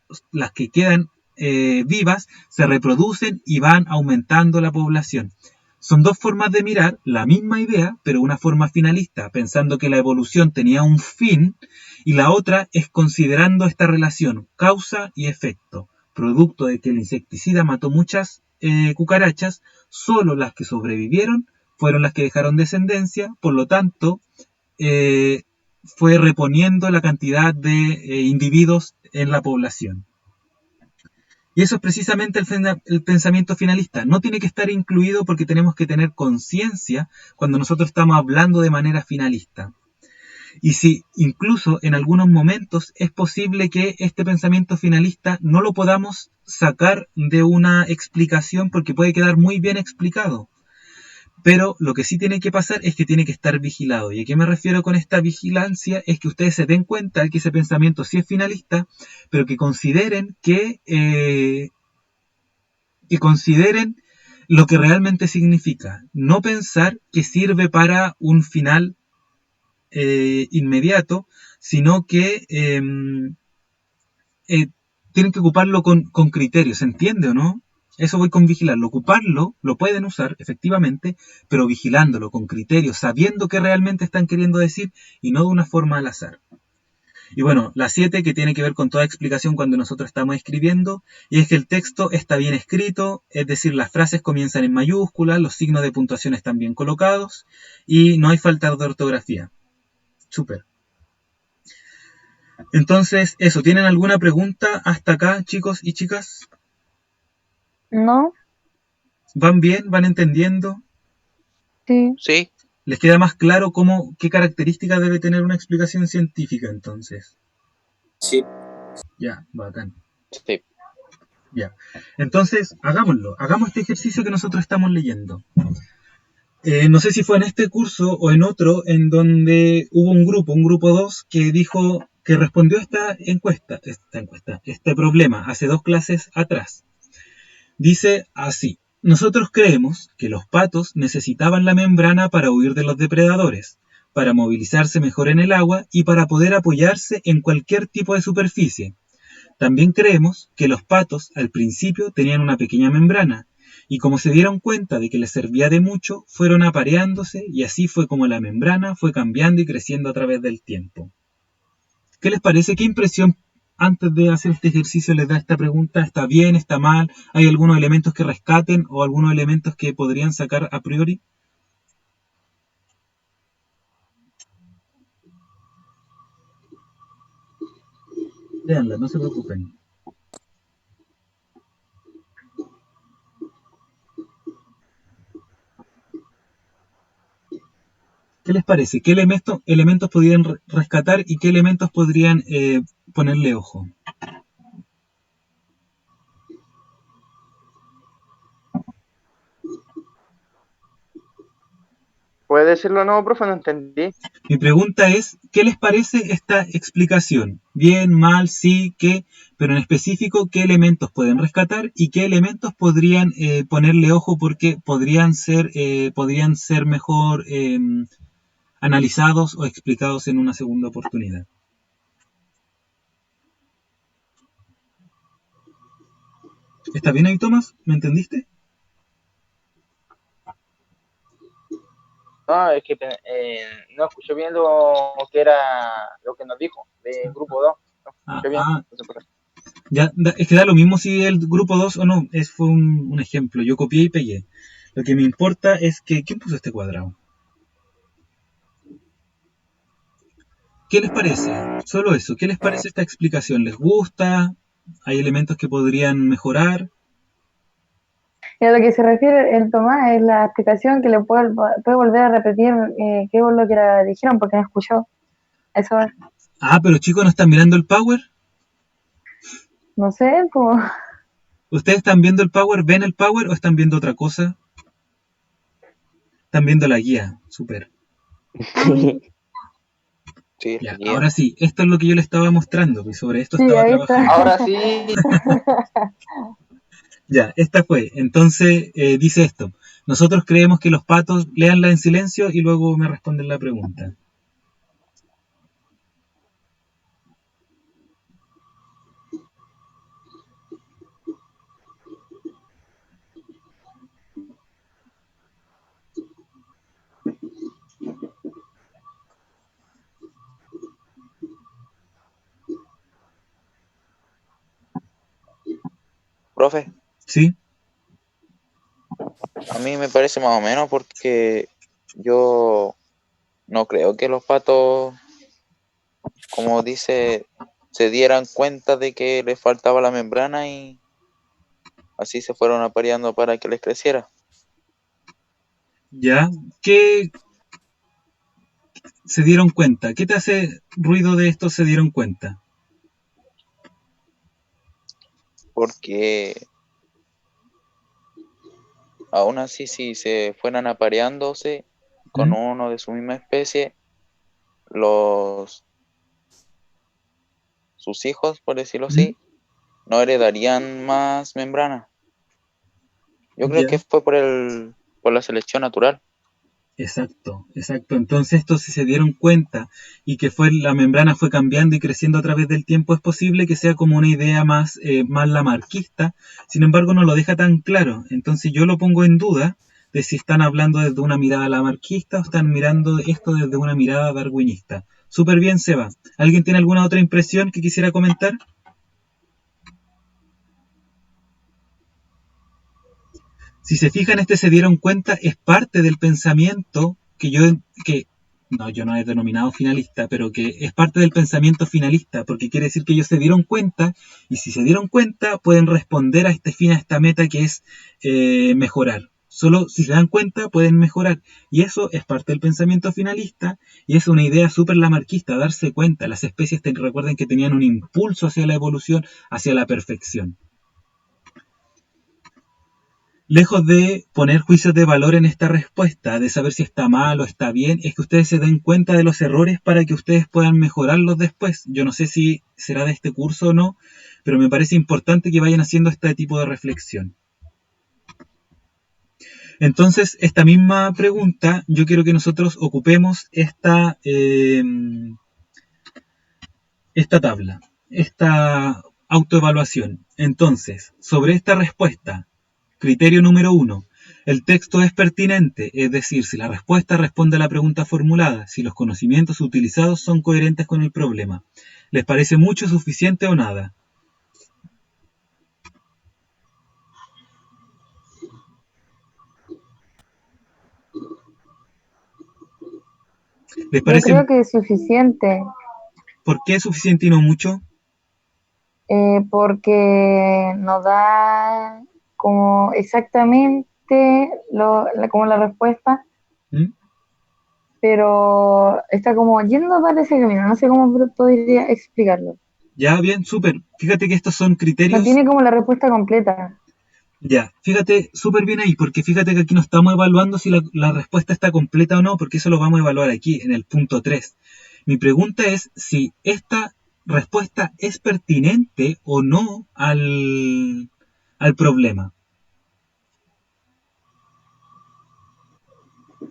quedan vivas se reproducen y van aumentando la población. Son dos formas de mirar la misma idea, pero una forma finalista, pensando que la evolución tenía un fin, y la otra es considerando esta relación, causa y efecto. Producto de que el insecticida mató muchas cucarachas, solo las que sobrevivieron fueron las que dejaron descendencia, por lo tanto, fue reponiendo la cantidad de individuos en la población. Y eso es precisamente el pensamiento finalista. No tiene que estar incluido porque tenemos que tener conciencia cuando nosotros estamos hablando de manera finalista. Y si incluso en algunos momentos es posible que este pensamiento finalista no lo podamos sacar de una explicación porque puede quedar muy bien explicado. Pero lo que sí tiene que pasar es que tiene que estar vigilado. ¿Y a qué me refiero con esta vigilancia? Es que ustedes se den cuenta de que ese pensamiento sí es finalista, pero que consideren lo que realmente significa. No pensar que sirve para un final inmediato, sino que tienen que ocuparlo con criterio. ¿Se entiende o no? Eso voy con vigilarlo. Ocuparlo, lo pueden usar, efectivamente, pero vigilándolo con criterio, sabiendo qué realmente están queriendo decir y no de una forma al azar. Y bueno, la 7, que tiene que ver con toda explicación cuando nosotros estamos escribiendo, y es que el texto está bien escrito, es decir, las frases comienzan en mayúsculas, los signos de puntuación están bien colocados, y no hay falta de ortografía. Súper. Entonces, eso, ¿tienen alguna pregunta hasta acá, chicos y chicas? ¿No? ¿Van bien? ¿Van entendiendo? Sí. sí, ¿Les queda más claro qué características debe tener una explicación científica entonces? Sí. Ya, bacán. sí. Ya. Entonces, hagámoslo. Hagamos este ejercicio que nosotros estamos leyendo. No sé si fue en este curso o en otro, en donde hubo un grupo 2, que respondió este problema, hace 2 clases atrás. Dice así: nosotros creemos que los patos necesitaban la membrana para huir de los depredadores, para movilizarse mejor en el agua y para poder apoyarse en cualquier tipo de superficie. También creemos que los patos al principio tenían una pequeña membrana, y como se dieron cuenta de que les servía de mucho, fueron apareándose, y así fue como la membrana fue cambiando y creciendo a través del tiempo. ¿Qué les parece? ¿Qué impresión antes de hacer este ejercicio les da esta pregunta? ¿Está bien? ¿Está mal? ¿Hay algunos elementos que rescaten o algunos elementos que podrían sacar a priori? Léanla, no se preocupen. ¿Qué les parece? ¿Qué elementos podrían rescatar y qué elementos podrían ponerle ojo? ¿Puede decirlo de nuevo, profe? No entendí. Mi pregunta es, ¿qué les parece esta explicación? Bien, mal, sí, qué, pero en específico, ¿qué elementos pueden rescatar y qué elementos podrían ponerle ojo porque podrían ser mejor analizados o explicados en una segunda oportunidad? ¿Está bien ahí, Tomás? ¿Me entendiste? No, es que no escuché bien lo que era lo que nos dijo de grupo 2. No escuché bien. Entonces, por eso. Ya, es que da lo mismo si el grupo 2 o no, fue un ejemplo, yo copié y pegué. Lo que me importa es que, ¿quién puso este cuadrado? ¿Qué les parece? Solo eso, ¿qué les parece esta explicación? ¿Les gusta? ¿Hay elementos que podrían mejorar? Y a lo que se refiere el Tomás es la explicación que le puede volver a repetir qué es lo que dijeron porque no escuchó. Eso es. Ah, pero chicos, ¿no están mirando el Power? No sé, pues. ¿Ustedes están viendo el Power? ¿Ven el Power o están viendo otra cosa? Están viendo la guía, súper. Sí, Ya, guía. ahora sí, esto es lo que yo le estaba mostrando y sobre esto Sí, estaba ahí trabajando. está. Ahora sí. Ya, esta fue. Entonces, dice esto. Nosotros creemos que los patos leanla en silencio y luego me responden la pregunta. Profe, ¿Sí? a mí me parece más o menos porque yo no creo que los patos, como dice, se dieran cuenta de que les faltaba la membrana y así se fueron apareando para que les creciera. ¿Ya? ¿Qué se dieron cuenta? ¿Qué te hace ruido de esto se dieron cuenta? Porque aún así si se fueran apareándose con ¿Mm? uno de su misma especie, los sus hijos, por decirlo ¿Mm? así, no heredarían más membrana. Yo creo Ya. que fue por la selección natural. Exacto, exacto. Entonces, esto si se dieron cuenta y que la membrana fue cambiando y creciendo a través del tiempo, es posible que sea como una idea más lamarquista. Sin embargo, no lo deja tan claro. Entonces, yo lo pongo en duda de si están hablando desde una mirada lamarquista o están mirando esto desde una mirada darwinista. Súper bien, Seba. ¿Alguien tiene alguna otra impresión que quisiera comentar? Si se fijan, se dieron cuenta, es parte del pensamiento yo no he denominado finalista, pero que es parte del pensamiento finalista, porque quiere decir que ellos se dieron cuenta, y si se dieron cuenta, pueden responder a este fin, a esta meta que es mejorar. Solo si se dan cuenta, pueden mejorar. Y eso es parte del pensamiento finalista, y es una idea súper lamarquista, darse cuenta. Las especies, recuerden que tenían un impulso hacia la evolución, hacia la perfección. Lejos de poner juicios de valor en esta respuesta, de saber si está mal o está bien, es que ustedes se den cuenta de los errores para que ustedes puedan mejorarlos después. Yo no sé si será de este curso o no, pero me parece importante que vayan haciendo este tipo de reflexión. Entonces, esta misma pregunta, yo quiero que nosotros ocupemos esta tabla, esta autoevaluación. Entonces, sobre esta respuesta, criterio número 1. El texto es pertinente, es decir, si la respuesta responde a la pregunta formulada, si los conocimientos utilizados son coherentes con el problema. ¿Les parece mucho, suficiente o nada? ¿Les Yo parece? creo que es suficiente. ¿Por qué es suficiente y no mucho? porque nos da como exactamente como la respuesta, ¿Mm? pero está como yendo para ese camino, no sé cómo podría explicarlo. Ya, bien, súper. Fíjate que estos son No criterios. tiene como la respuesta completa. Ya, fíjate súper bien ahí, porque fíjate que aquí no estamos evaluando si la respuesta está completa o no, porque eso lo vamos a evaluar aquí, en el punto 3. Mi pregunta es si esta respuesta es pertinente o no al problema.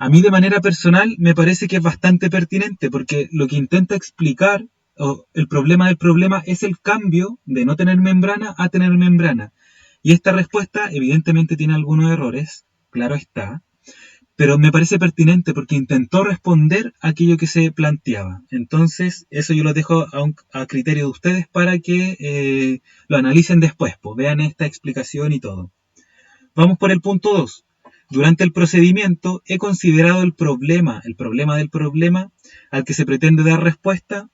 A mí de manera personal me parece que es bastante pertinente, porque lo que intenta explicar, o el problema del problema, es el cambio de no tener membrana a tener membrana. Y esta respuesta evidentemente tiene algunos errores, claro está, pero me parece pertinente porque intentó responder a aquello que se planteaba. Entonces, eso yo lo dejo a criterio de ustedes para que lo analicen después, pues vean esta explicación y todo. Vamos por el punto 2. Durante el procedimiento he considerado el problema del problema al que se pretende dar respuesta.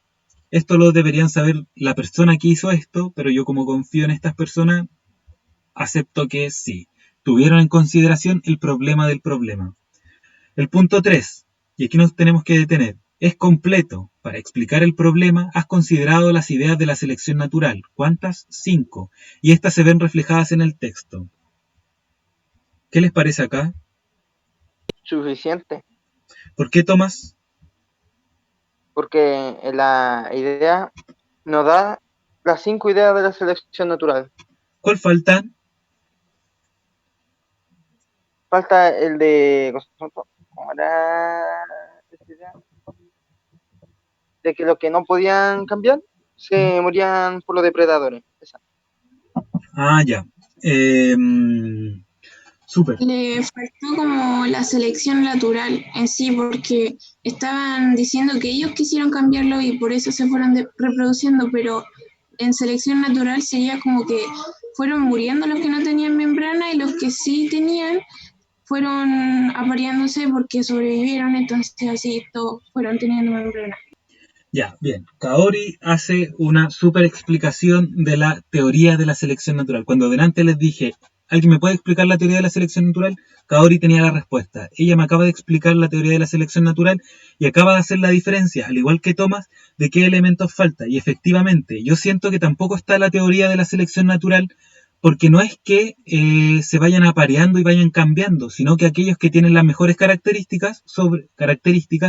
Esto lo deberían saber la persona que hizo esto, pero yo como confío en estas personas, acepto que sí. Tuvieron en consideración el problema del problema. El punto 3, y aquí nos tenemos que detener, es completo. Para explicar el problema, has considerado las ideas de la selección natural. ¿Cuántas? 5. Y estas se ven reflejadas en el texto. ¿Qué les parece acá? Suficiente, ¿Por qué, Tomás? porque la idea nos da las 5 ideas de la selección natural. ¿Cuál falta? Falta el de... ¿Cómo era esta idea? De que los que no podían cambiar se morían por los depredadores. Esa. Ah, ya. Súper. Le faltó como la selección natural en sí, porque estaban diciendo que ellos quisieron cambiarlo y por eso se fueron reproduciendo, pero en selección natural sería como que fueron muriendo los que no tenían membrana y los que sí tenían fueron apareándose porque sobrevivieron, entonces así todos fueron teniendo membrana. Ya, bien. Kaori hace una súper explicación de la teoría de la selección natural. Cuando delante les dije, ¿alguien me puede explicar la teoría de la selección natural? Kaori tenía la respuesta. Ella me acaba de explicar la teoría de la selección natural y acaba de hacer la diferencia, al igual que Thomas, de qué elementos falta. Y efectivamente, yo siento que tampoco está la teoría de la selección natural, porque no es que se vayan apareando y vayan cambiando, sino que aquellos que tienen las mejores características,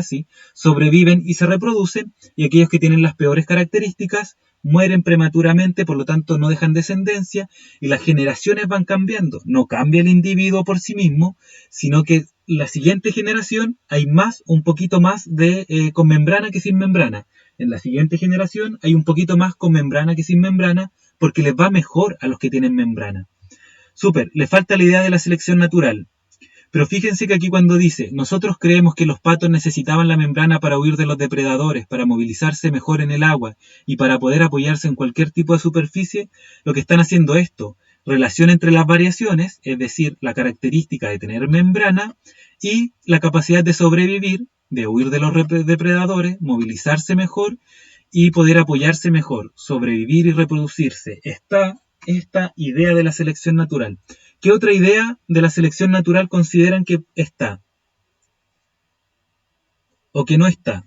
sí, sobreviven y se reproducen, y aquellos que tienen las peores características mueren prematuramente, por lo tanto no dejan descendencia, y las generaciones van cambiando. No cambia el individuo por sí mismo, sino que la siguiente generación hay un poquito más de con membrana que sin membrana. En la siguiente generación hay un poquito más con membrana que sin membrana, porque les va mejor a los que tienen membrana. Súper, le falta la idea de la selección natural. Pero fíjense que aquí cuando dice, nosotros creemos que los patos necesitaban la membrana para huir de los depredadores, para movilizarse mejor en el agua y para poder apoyarse en cualquier tipo de superficie, lo que están haciendo esto, relación entre las variaciones, es decir, la característica de tener membrana y la capacidad de sobrevivir, de huir de los depredadores, movilizarse mejor y poder apoyarse mejor, sobrevivir y reproducirse. Está esta idea de la selección natural. ¿Qué otra idea de la selección natural consideran que está? ¿O que no está?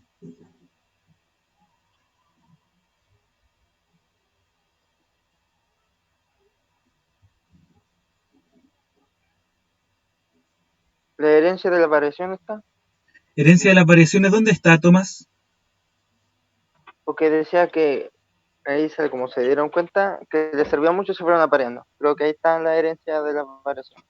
La herencia de la variación está, ¿Herencia de las variaciones dónde está, Tomás? porque decía que ahí como se dieron cuenta que les servía mucho, se fueron apareando. Creo que ahí está la herencia de la variación.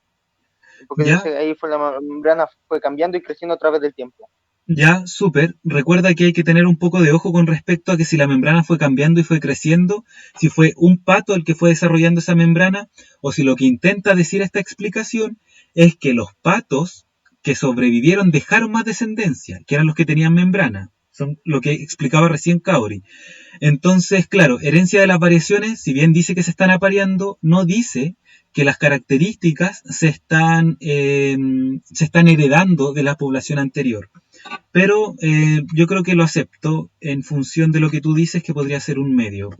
Porque Ya, dice, ahí fue la membrana fue cambiando y creciendo a través del tiempo. ya, súper. Recuerda que hay que tener un poco de ojo con respecto a que si la membrana fue cambiando y fue creciendo, si fue un pato el que fue desarrollando esa membrana, o si lo que intenta decir esta explicación es que los patos que sobrevivieron dejaron más descendencia, que eran los que tenían membrana. Son lo que explicaba recién Kaori. Entonces, claro, herencia de las variaciones, si bien dice que se están apareando, no dice que las características se están heredando de la población anterior. Pero yo creo que lo acepto en función de lo que tú dices, que podría ser un medio,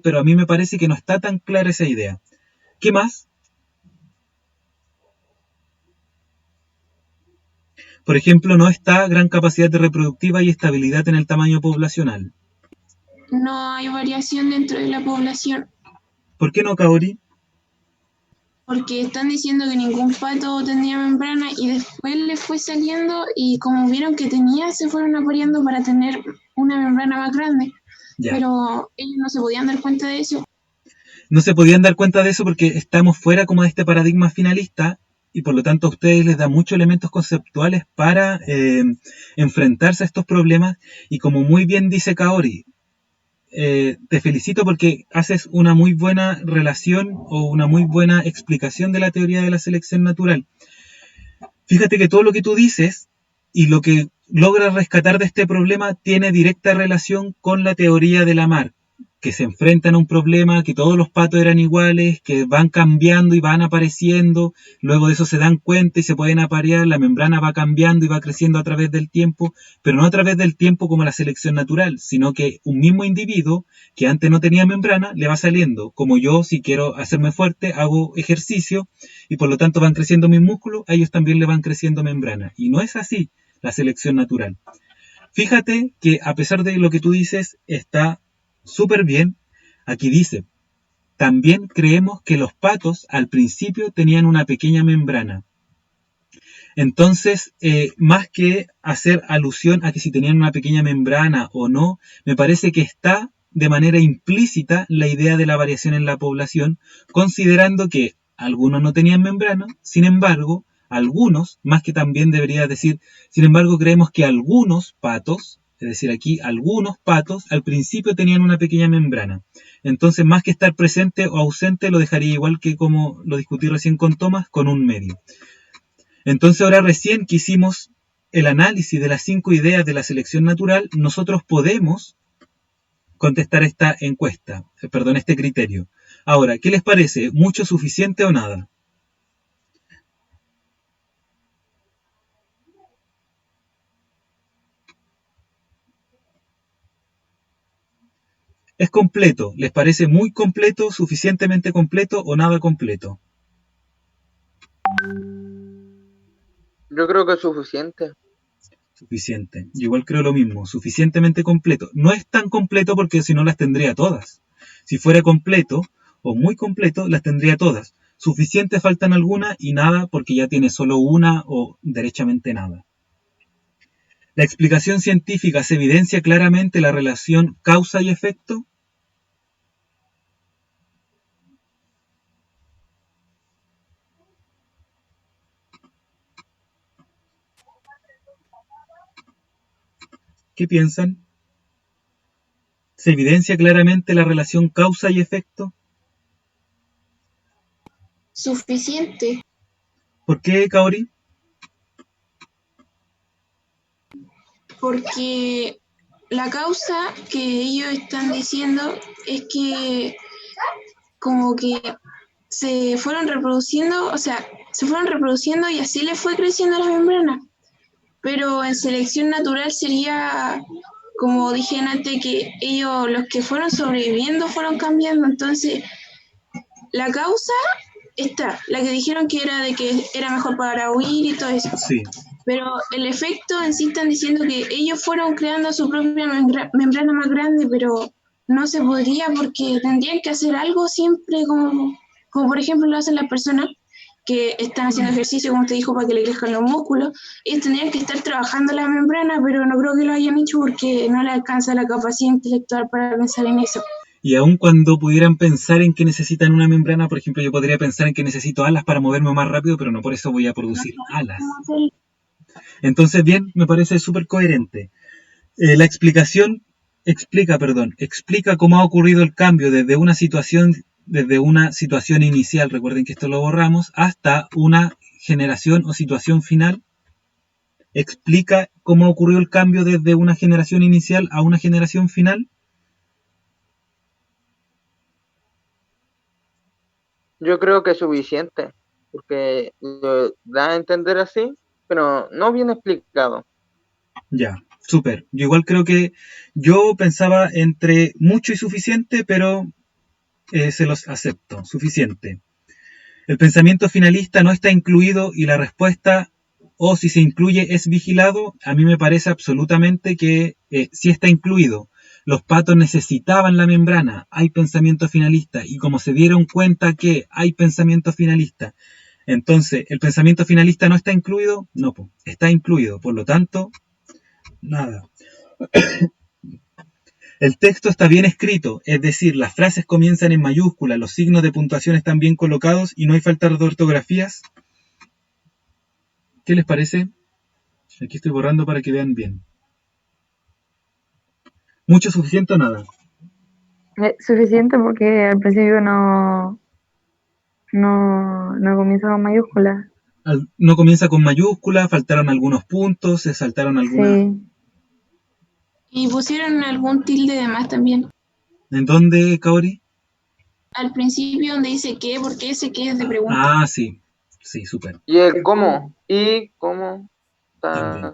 pero a mí me parece que no está tan clara esa idea. ¿Qué más? Por ejemplo, no está gran capacidad reproductiva y estabilidad en el tamaño poblacional. No hay variación dentro de la población, ¿Por qué no, Kaori? porque están diciendo que ningún pato tenía membrana y después le fue saliendo y como vieron que tenía, se fueron apareando para tener una membrana más grande. Ya. Pero ellos no se podían dar cuenta de eso. No se podían dar cuenta de eso porque estamos fuera como de este paradigma finalista y por lo tanto a ustedes les da muchos elementos conceptuales para enfrentarse a estos problemas y como muy bien dice Kaori, te felicito porque haces una muy buena relación o una muy buena explicación de la teoría de la selección natural. Fíjate que todo lo que tú dices y lo que logras rescatar de este problema tiene directa relación con la teoría de Lamarck, que se enfrentan a un problema, que todos los patos eran iguales, que van cambiando y van apareciendo, luego de eso se dan cuenta y se pueden aparear, la membrana va cambiando y va creciendo a través del tiempo, pero no a través del tiempo como la selección natural, sino que un mismo individuo que antes no tenía membrana le va saliendo, como yo si quiero hacerme fuerte hago ejercicio y por lo tanto van creciendo mis músculos, a ellos también le van creciendo membrana, y no es así la selección natural. Fíjate que a pesar de lo que tú dices está súper bien. Aquí dice, también creemos que los patos al principio tenían una pequeña membrana. Entonces, más que hacer alusión a que si tenían una pequeña membrana o no, me parece que está de manera implícita la idea de la variación en la población, considerando que algunos no tenían membrana, sin embargo, algunos, más que también debería decir, sin embargo, creemos que algunos patos, es decir, aquí algunos patos al principio tenían una pequeña membrana. Entonces, más que estar presente o ausente, lo dejaría igual que como lo discutí recién con Tomás, con un medio. Entonces, ahora recién que hicimos el análisis de las 5 ideas de la selección natural, nosotros podemos contestar esta encuesta, este criterio. Ahora, ¿qué les parece? ¿Mucho, suficiente o nada? Es completo. ¿Les parece muy completo, suficientemente completo o nada completo? Yo creo que es suficiente. Suficiente. Yo igual creo lo mismo, suficientemente completo. No es tan completo porque si no las tendría todas. Si fuera completo o muy completo, las tendría todas. Suficiente faltan algunas y nada porque ya tiene solo una o derechamente nada. ¿La explicación científica se evidencia claramente la relación causa y efecto? ¿Qué piensan? ¿Se evidencia claramente la relación causa y efecto? Suficiente, ¿Por qué, Kaori? porque la causa que ellos están diciendo es que como que se fueron reproduciendo, o sea, se fueron reproduciendo y así les fue creciendo la membrana. Pero en selección natural sería, como dije antes, que ellos, los que fueron sobreviviendo, fueron cambiando. Entonces, la causa está, la que dijeron que era de que era mejor para huir y todo eso. Sí. Pero el efecto en sí están diciendo que ellos fueron creando su propia membrana más grande, pero no se podría porque tendrían que hacer algo siempre como por ejemplo lo hacen las personas que están haciendo ejercicio, como te dijo, para que le crezcan los músculos. Ellos tendrían que estar trabajando la membrana, pero no creo que lo hayan hecho porque no les alcanza la capacidad intelectual para pensar en eso. Y aun cuando pudieran pensar en que necesitan una membrana, por ejemplo, yo podría pensar en que necesito alas para moverme más rápido, pero no por eso voy a producir alas. Entonces, bien, me parece súper coherente. La explicación explica cómo ha ocurrido el cambio desde una situación inicial, recuerden que esto lo borramos, hasta una generación o situación final. Explica cómo ocurrió el cambio desde una generación inicial a una generación final. Yo creo que es suficiente, porque lo da a entender así, pero no bien explicado. Ya, súper. Yo igual creo que yo pensaba entre mucho y suficiente, pero se los acepto. Suficiente. El pensamiento finalista no está incluido y la respuesta, o si se incluye, es vigilado. A mí me parece absolutamente que sí está incluido. Los patos necesitaban la membrana, hay pensamiento finalista, y como se dieron cuenta que hay pensamiento finalista, entonces el pensamiento finalista no está incluido, no, está incluido, por lo tanto, nada. El texto está bien escrito, es decir, las frases comienzan en mayúsculas, los signos de puntuación están bien colocados y no hay falta de ortografías. ¿Qué les parece? Aquí estoy borrando para que vean bien. ¿Mucho, suficiente o nada? Suficiente porque al principio no comienza con mayúsculas. No comienza con mayúsculas, faltaron algunos puntos, se saltaron algunas. Sí. Y pusieron algún tilde de más también. ¿En dónde, Kaori? Al principio donde dice qué, porque ese qué es de pregunta. Ah, sí. Sí, súper. ¿Y el cómo? ¿Y cómo? También.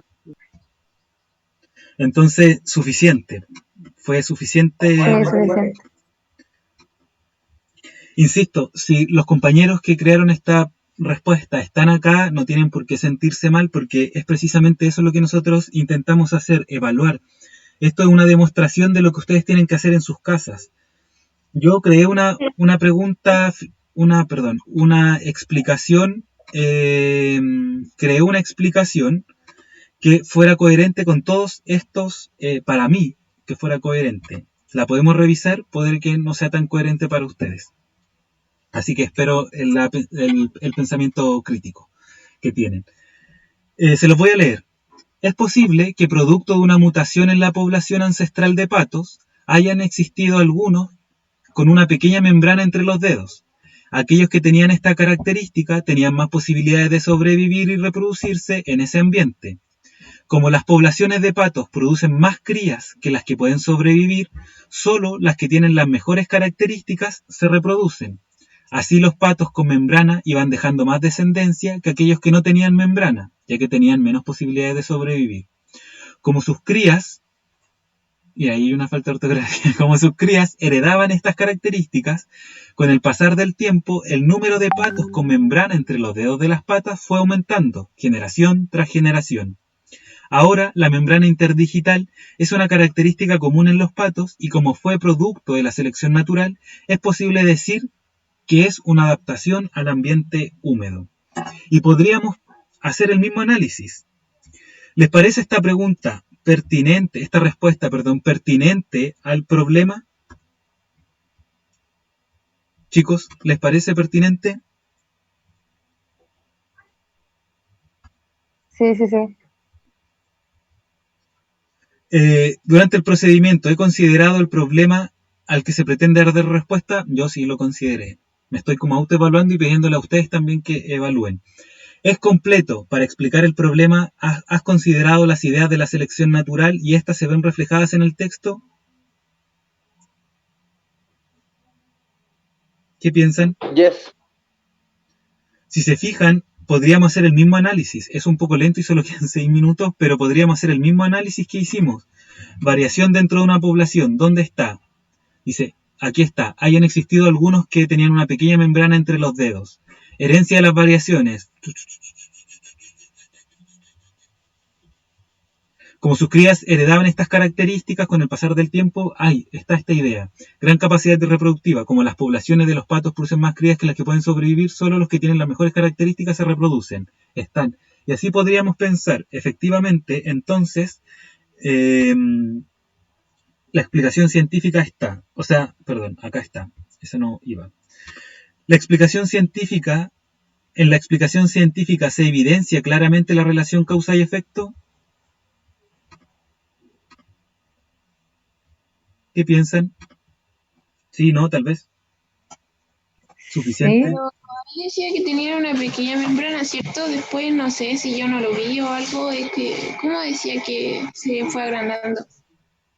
Entonces, suficiente. Fue suficiente. Sí, suficiente. Insisto, si los compañeros que crearon esta respuesta están acá, no tienen por qué sentirse mal, porque es precisamente eso lo que nosotros intentamos hacer, evaluar. Esto es una demostración de lo que ustedes tienen que hacer en sus casas. Yo creé una pregunta, una explicación, creé una explicación que fuera coherente con todos estos, para mí, que fuera coherente. La podemos revisar, puede que no sea tan coherente para ustedes. Así que espero el pensamiento crítico que tienen. Se los voy a leer. Es posible que producto de una mutación en la población ancestral de patos, hayan existido algunos con una pequeña membrana entre los dedos. Aquellos que tenían esta característica tenían más posibilidades de sobrevivir y reproducirse en ese ambiente. Como las poblaciones de patos producen más crías que las que pueden sobrevivir, solo las que tienen las mejores características se reproducen. Así los patos con membrana iban dejando más descendencia que aquellos que no tenían membrana, ya que tenían menos posibilidades de sobrevivir. Como sus crías, y ahí hay una falta de ortografía, como sus crías heredaban estas características, con el pasar del tiempo el número de patos con membrana entre los dedos de las patas fue aumentando, generación tras generación. Ahora, la membrana interdigital es una característica común en los patos y como fue producto de la selección natural, es posible decir que es una adaptación al ambiente húmedo. Y podríamos hacer el mismo análisis. ¿Les parece esta pregunta pertinente, esta respuesta, pertinente al problema? Chicos, ¿les parece pertinente? Sí, sí, sí. Durante el procedimiento, ¿he considerado el problema al que se pretende dar respuesta? Yo sí lo consideré. Me estoy como autoevaluando y pidiéndole a ustedes también que evalúen. ¿Es completo? Para explicar el problema, ¿has considerado las ideas de la selección natural y estas se ven reflejadas en el texto? ¿Qué piensan? Yes. Si se fijan, podríamos hacer el mismo análisis. Es un poco lento y solo quedan 6 minutos, pero podríamos hacer el mismo análisis que hicimos. Variación dentro de una población. ¿Dónde está? Dice, aquí está. Hayan existido algunos que tenían una pequeña membrana entre los dedos. Herencia de las variaciones. Como sus crías heredaban estas características con el pasar del tiempo, está esta idea. Gran capacidad reproductiva. Como las poblaciones de los patos producen más crías que las que pueden sobrevivir, solo los que tienen las mejores características se reproducen. Están. Y así podríamos pensar, efectivamente, entonces, la explicación científica está. Acá está. Eso no iba. La explicación científica, en la explicación científica se evidencia claramente la relación causa y efecto. ¿Qué piensan? Sí, no, tal vez. ¿Suficiente? Sí. Pero ahí decía que tenía una pequeña membrana, ¿cierto? Después no sé si yo no lo vi o algo, es que, ¿cómo decía que se fue agrandando?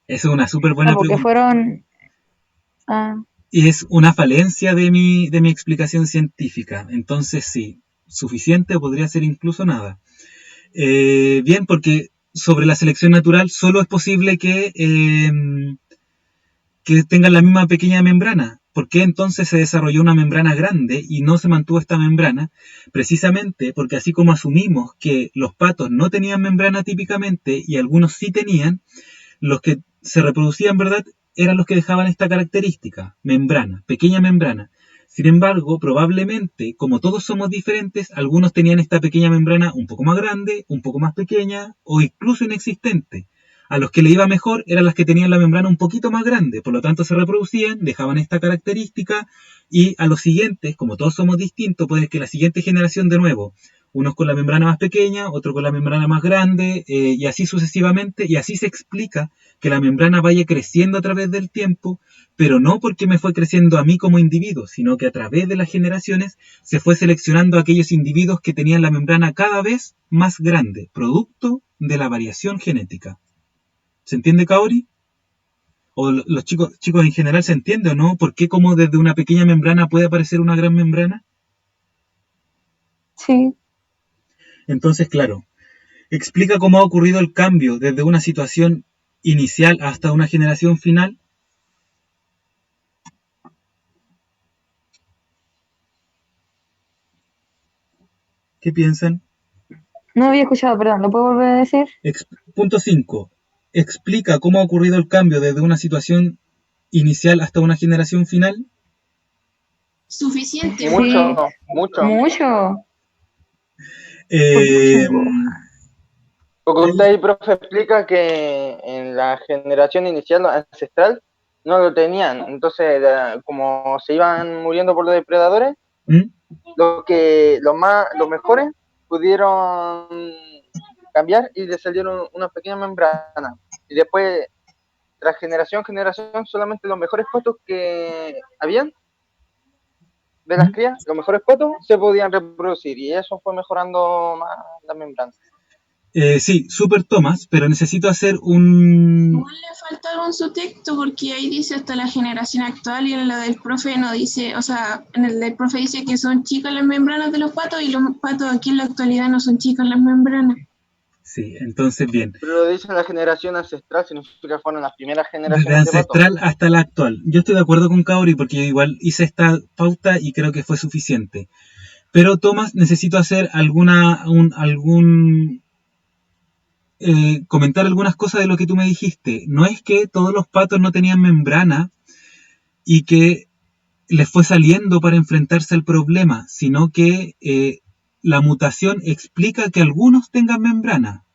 Esa es una súper buena Porque pregunta. fueron... Ah, es una falencia de mi explicación científica. Entonces sí, suficiente podría ser incluso nada. Bien, porque sobre la selección natural solo es posible que tengan la misma pequeña membrana. ¿Por qué entonces se desarrolló una membrana grande y no se mantuvo esta membrana? Precisamente porque así como asumimos que los patos no tenían membrana típicamente y algunos sí tenían, los que se reproducían, ¿verdad?, eran los que dejaban esta característica, membrana, pequeña membrana. Sin embargo, probablemente, como todos somos diferentes, algunos tenían esta pequeña membrana un poco más grande, un poco más pequeña o incluso inexistente. A los que le iba mejor eran las que tenían la membrana un poquito más grande, por lo tanto se reproducían, dejaban esta característica, y a los siguientes, como todos somos distintos, puede que la siguiente generación de nuevo, unos con la membrana más pequeña, otros con la membrana más grande, y así sucesivamente, y así se explica que la membrana vaya creciendo a través del tiempo, pero no porque me fue creciendo a mí como individuo, sino que a través de las generaciones se fue seleccionando a aquellos individuos que tenían la membrana cada vez más grande, producto de la variación genética. ¿Se entiende, Kaori? ¿O los chicos en general se entiende o no? ¿Por qué como desde una pequeña membrana puede aparecer una gran membrana? Sí. Entonces, claro, explica cómo ha ocurrido el cambio desde una situación inicial hasta una generación final. ¿Qué piensan? No había escuchado, perdón, ¿lo puedo volver a decir? Punto 5. Explica cómo ha ocurrido el cambio desde una situación inicial hasta una generación final. Suficiente. Mucho, Sí. mucho. Mucho. Eh, Porque usted ahí, profe, explica que en la generación inicial ancestral no lo tenían. Entonces, como se iban muriendo por los depredadores, ¿Mm? los mejores pudieron cambiar y le salieron una pequeña membrana. Y después, tras generación, solamente los mejores patos que habían de las crías, los mejores patos, se podían reproducir. Y eso fue mejorando más la membrana. Sí, super Thomas, pero necesito hacer un... Igual le falta algo en su texto porque ahí dice hasta la generación actual y en la del profe no dice, o sea, en el del profe dice que son chicas las membranas de los patos y los patos aquí en la actualidad no son chicas las membranas. Sí, entonces bien. Pero lo dice la generación ancestral, significa que fueron las primeras Desde generaciones de patos. ancestral hasta la actual. Yo estoy de acuerdo con Kaori porque yo igual hice esta pauta y creo que fue suficiente. Pero Thomas, necesito hacer comentar algunas cosas de lo que tú me dijiste. No es que todos los patos no tenían membrana y que les fue saliendo para enfrentarse al problema, sino que la mutación explica que algunos tengan membrana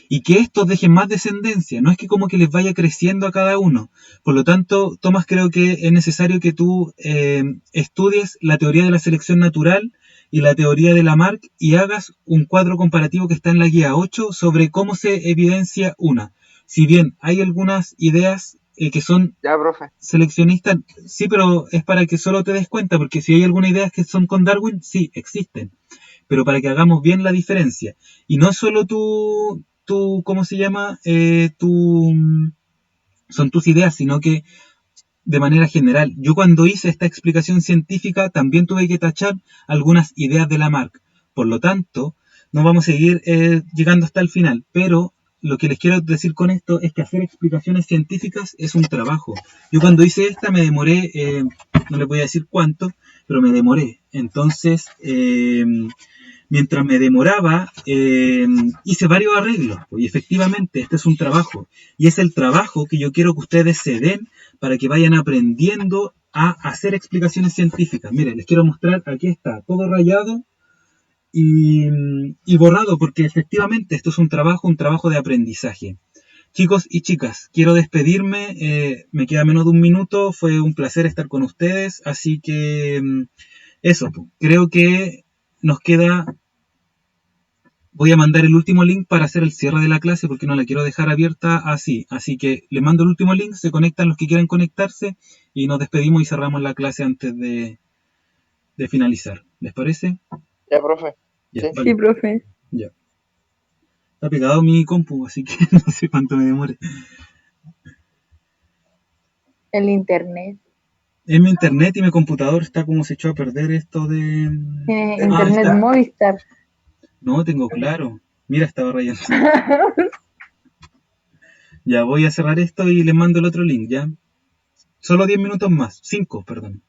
y que estos dejen más descendencia. No es que como que les vaya creciendo a cada uno. Por lo tanto, Tomás, creo que es necesario que tú estudies la teoría de la selección natural y la teoría de Lamarck y hagas un cuadro comparativo que está en la guía 8 sobre cómo se evidencia una. Si bien hay algunas ideas que son Ya, profe. seleccionistas, sí, pero es para que solo te des cuenta, porque si hay algunas ideas que son con Darwin, sí, existen. Pero para que hagamos bien la diferencia. Y no solo ¿cómo se llama? Son tus ideas, sino que de manera general. Yo cuando hice esta explicación científica también tuve que tachar algunas ideas de Lamarck. Por lo tanto, no vamos a seguir llegando hasta el final, pero lo que les quiero decir con esto es que hacer explicaciones científicas es un trabajo. Yo cuando hice esta me demoré, no les voy a decir cuánto, pero me demoré. Entonces, mientras me demoraba, hice varios arreglos. Y efectivamente, este es un trabajo. Y es el trabajo que yo quiero que ustedes se den para que vayan aprendiendo a hacer explicaciones científicas. Miren, les quiero mostrar, aquí está, todo rayado y borrado, porque efectivamente esto es un trabajo de aprendizaje. Chicos y chicas, quiero despedirme, me queda menos de un minuto, fue un placer estar con ustedes, así que eso, creo que nos queda... Voy a mandar el último link para hacer el cierre de la clase porque no la quiero dejar abierta así. Así que les mando el último link, se conectan los que quieran conectarse y nos despedimos y cerramos la clase antes de finalizar. ¿Les parece? Ya, profe. Ya, Sí. vale. Sí, profe. Ya. Está pegado mi compu, así que no sé cuánto me demore. El internet. Es mi internet y mi computador está como se echó a perder esto de... Tiene Ah, internet está. Movistar. No, tengo claro. Mira, estaba rayando. Ya voy a cerrar esto y les mando el otro link, ¿ya? Solo 10 minutos más. 5, perdón.